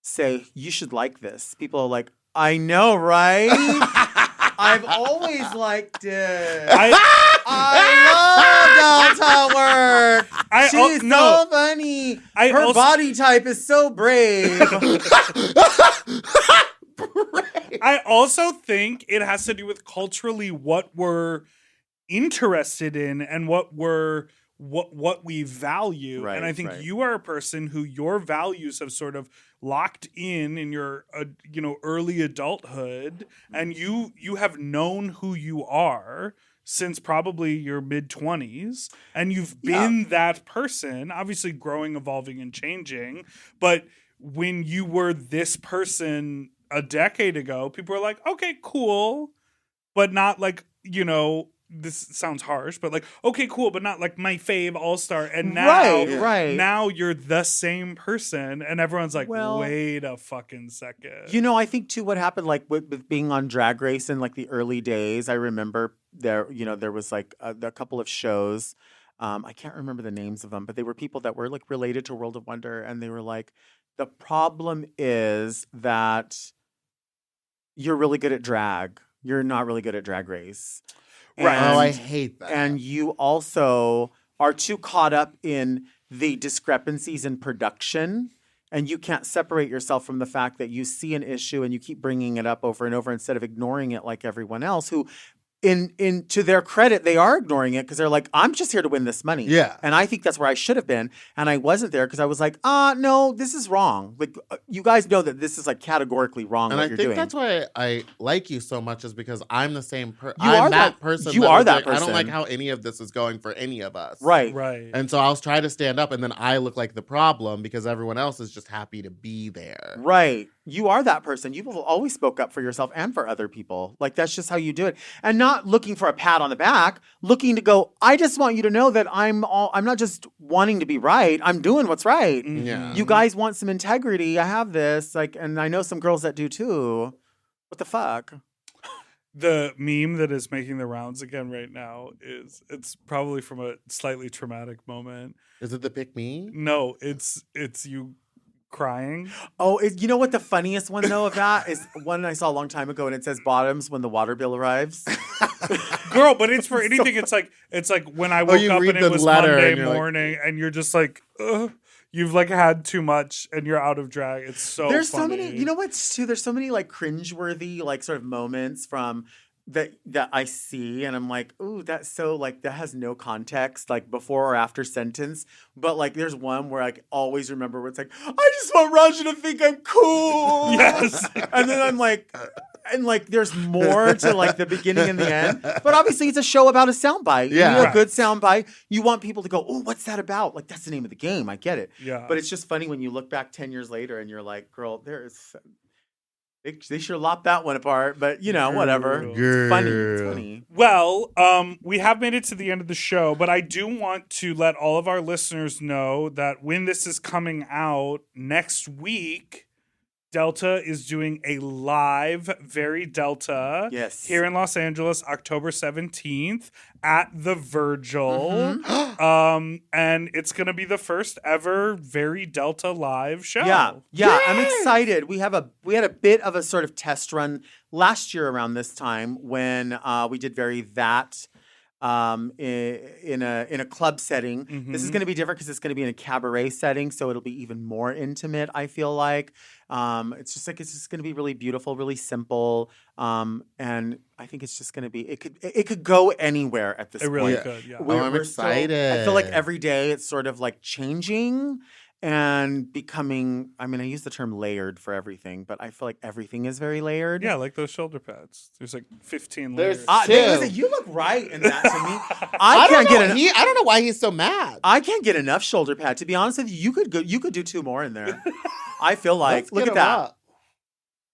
say you should like this, people are like, I know, right? I've always liked it. I love Delta work. She's so funny. Her body type is so brave. I also think it has to do with culturally what we're interested in and what we value. Right, and I think right. you are a person who your values have sort of locked in your early adulthood, and you have known who you are since probably your mid-20s, and you've been that person, obviously growing, evolving, and changing. But when you were this person a decade ago, people were like, okay, cool, but not like, this sounds harsh, but like, okay, cool, but not like my fave all-star. And now, now you're the same person, and everyone's like, wait a fucking second. I think too what happened like with being on Drag Race in like the early days, I remember there was like a couple of shows. I can't remember the names of them, but they were people that were like related to World of Wonder, and they were like, the problem is that you're really good at drag. You're not really good at Drag Race. Right. And, I hate that. And you also are too caught up in the discrepancies in production, and you can't separate yourself from the fact that you see an issue and you keep bringing it up over and over instead of ignoring it like everyone else who, in to their credit, they are ignoring it because they're like, I'm just here to win this money. Yeah. And I think that's where I should have been. And I wasn't there because I was like, no, this is wrong. Like, you guys know that this is like categorically wrong and what I you're think doing. that's why I like you so much is because I'm the same person. You are I'm that person. You that are was that like, I don't person. like how any of this is going for any of us. Right. And so I'll try to stand up, and then I look like the problem because everyone else is just happy to be there. Right. You are that person. You will always spoke up for yourself and for other people. Like, that's just how you do it. And not looking for a pat on the back, looking to go, I just want you to know that I'm not just wanting to be right. I'm doing what's right. Mm-hmm. Yeah. You guys want some integrity. I have this. Like, and I know some girls that do too. What the fuck? The meme that is making the rounds again right now it's probably from a slightly traumatic moment. Is it the pick me? No, it's you crying. Oh, you know what the funniest one though of that is one I saw a long time ago, and it says bottoms when the water bill arrives. Girl, but it's for anything. It's like when I woke up and it was Monday morning, and you're just like, ugh. You've like had too much and you're out of drag. It's so There's funny. so many, you know what's too? There's so many like cringeworthy like sort of moments from that I see, and I'm like, ooh, that's so like that has no context, like before or after sentence. But like there's one where I always remember where it's like, I just want Raja to think I'm cool. Yes. And then I'm like, and like there's more to like the beginning and the end. But obviously it's a show about a soundbite. Yeah. You need a good soundbite. You want people to go, oh, what's that about? Like that's the name of the game. I get it. Yeah. But it's just funny when you look back 10 years later and you're like, girl, they sure lopped that one apart, but whatever. It's funny. It's funny. Well, we have made it to the end of the show, but I do want to let all of our listeners know that when this is coming out next week, Delta is doing a live Very Delta here in Los Angeles, October 17th at the Virgil. Mm-hmm. And it's going to be the first ever Very Delta live show. Yeah. I'm excited. We had a bit of a sort of test run last year around this time when we did Very That. in a club setting. Mm-hmm. This is going to be different because it's going to be in a cabaret setting, so it'll be even more intimate. I feel like it's just going to be really beautiful, really simple, and I think it's just going to be. It could go anywhere at this It point. really could. Yeah. I'm excited. I feel like every day it's sort of like changing and becoming. I mean, I use the term layered for everything, but I feel like everything is very layered. Yeah, like those shoulder pads. There's like 15 There's layers. Listen, you look right in that to me. I don't know why he's so mad. I can't get enough shoulder pad. To be honest with you, you could do 2 more in there. I feel like Let's look get at him that. up.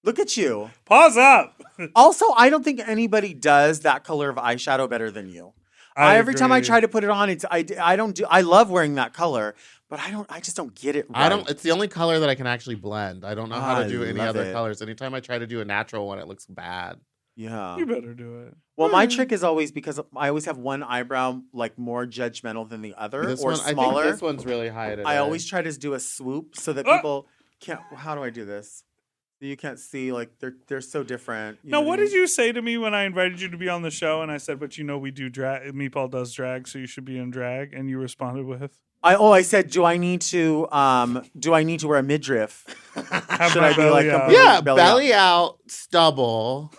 Look at you. Pause up. Also, I don't think anybody does that color of eyeshadow better than you. Every time I try to put it on, I love wearing that color, but I just don't get it right. It's the only color that I can actually blend. I don't know how to do any love other it. colors. Anytime I try to do a natural one, it looks bad. Yeah. You better do it. Well, my trick is always because I always have one eyebrow like more judgmental than the other or smaller. I think this one's really high today. I always try to do a swoop so that people can't. How do I do this? You can't see, like they're so different. Now, what did you say to me when I invited you to be on the show? And I said, but we do drag. Meatball does drag, so you should be in drag. And you responded with, I said, do I need to wear a midriff? Should I be like belly out, stubble,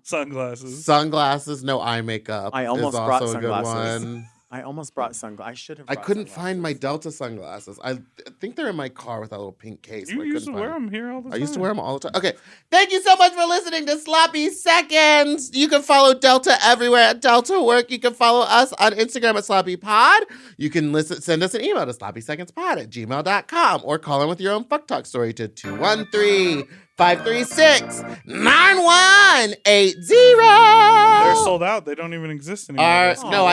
sunglasses, no eye makeup. I almost is brought also a good sunglasses. one. I almost brought sunglasses. I should have. I couldn't find my Delta sunglasses. I think they're in my car with that little pink case. You used to wear them here all the time. I used to wear them all the time. Okay. Thank you so much for listening to Sloppy Seconds. You can follow Delta everywhere at Delta Work. You can follow us on Instagram at Sloppy Pod. You can send us an email to sloppysecondspod@gmail.com or call in with your own fuck talk story to 213-536-9180. They're sold out. They don't even exist anymore. I still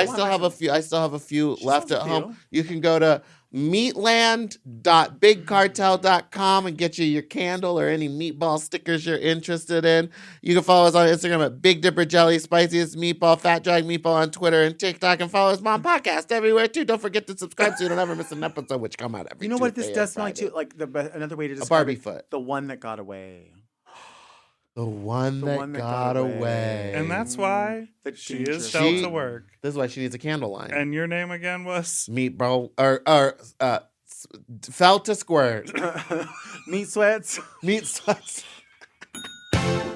have a few left at home. You can go to meatland.bigcartel.com and get you your candle or any meatball stickers you're interested in. You can follow us on Instagram at Big Dipper Jelly, Spiciest Meatball, Fat Drag Meatball on Twitter and TikTok, and follow us Mom Podcast everywhere too. Don't forget to subscribe so you don't ever miss an episode, which come out every. You know what this Tuesday does and smell like Friday. too? Like another way to describe Barbie foot. The one that got away. The one that got away. And that's why she is Delta Work. This is why she needs a candle line. And your name again was? Meatball or felt to squirt. Meat sweats. Meat sweats.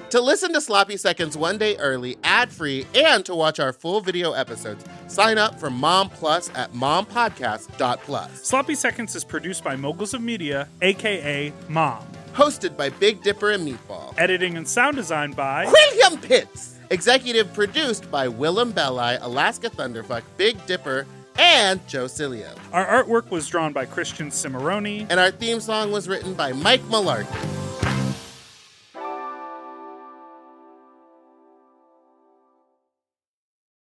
To listen to Sloppy Seconds one day early, ad-free, and to watch our full video episodes, sign up for Mom Plus at mompodcast.plus. Sloppy Seconds is produced by Moguls of Media, a.k.a. Mom. Hosted by Big Dipper and Meatball. Editing and sound design by William Pitts. Executive produced by Willem Belli, Alaska Thunderfuck, Big Dipper, and Joe Cilio. Our artwork was drawn by Christian Cimarroni. And our theme song was written by Mike Malarkey.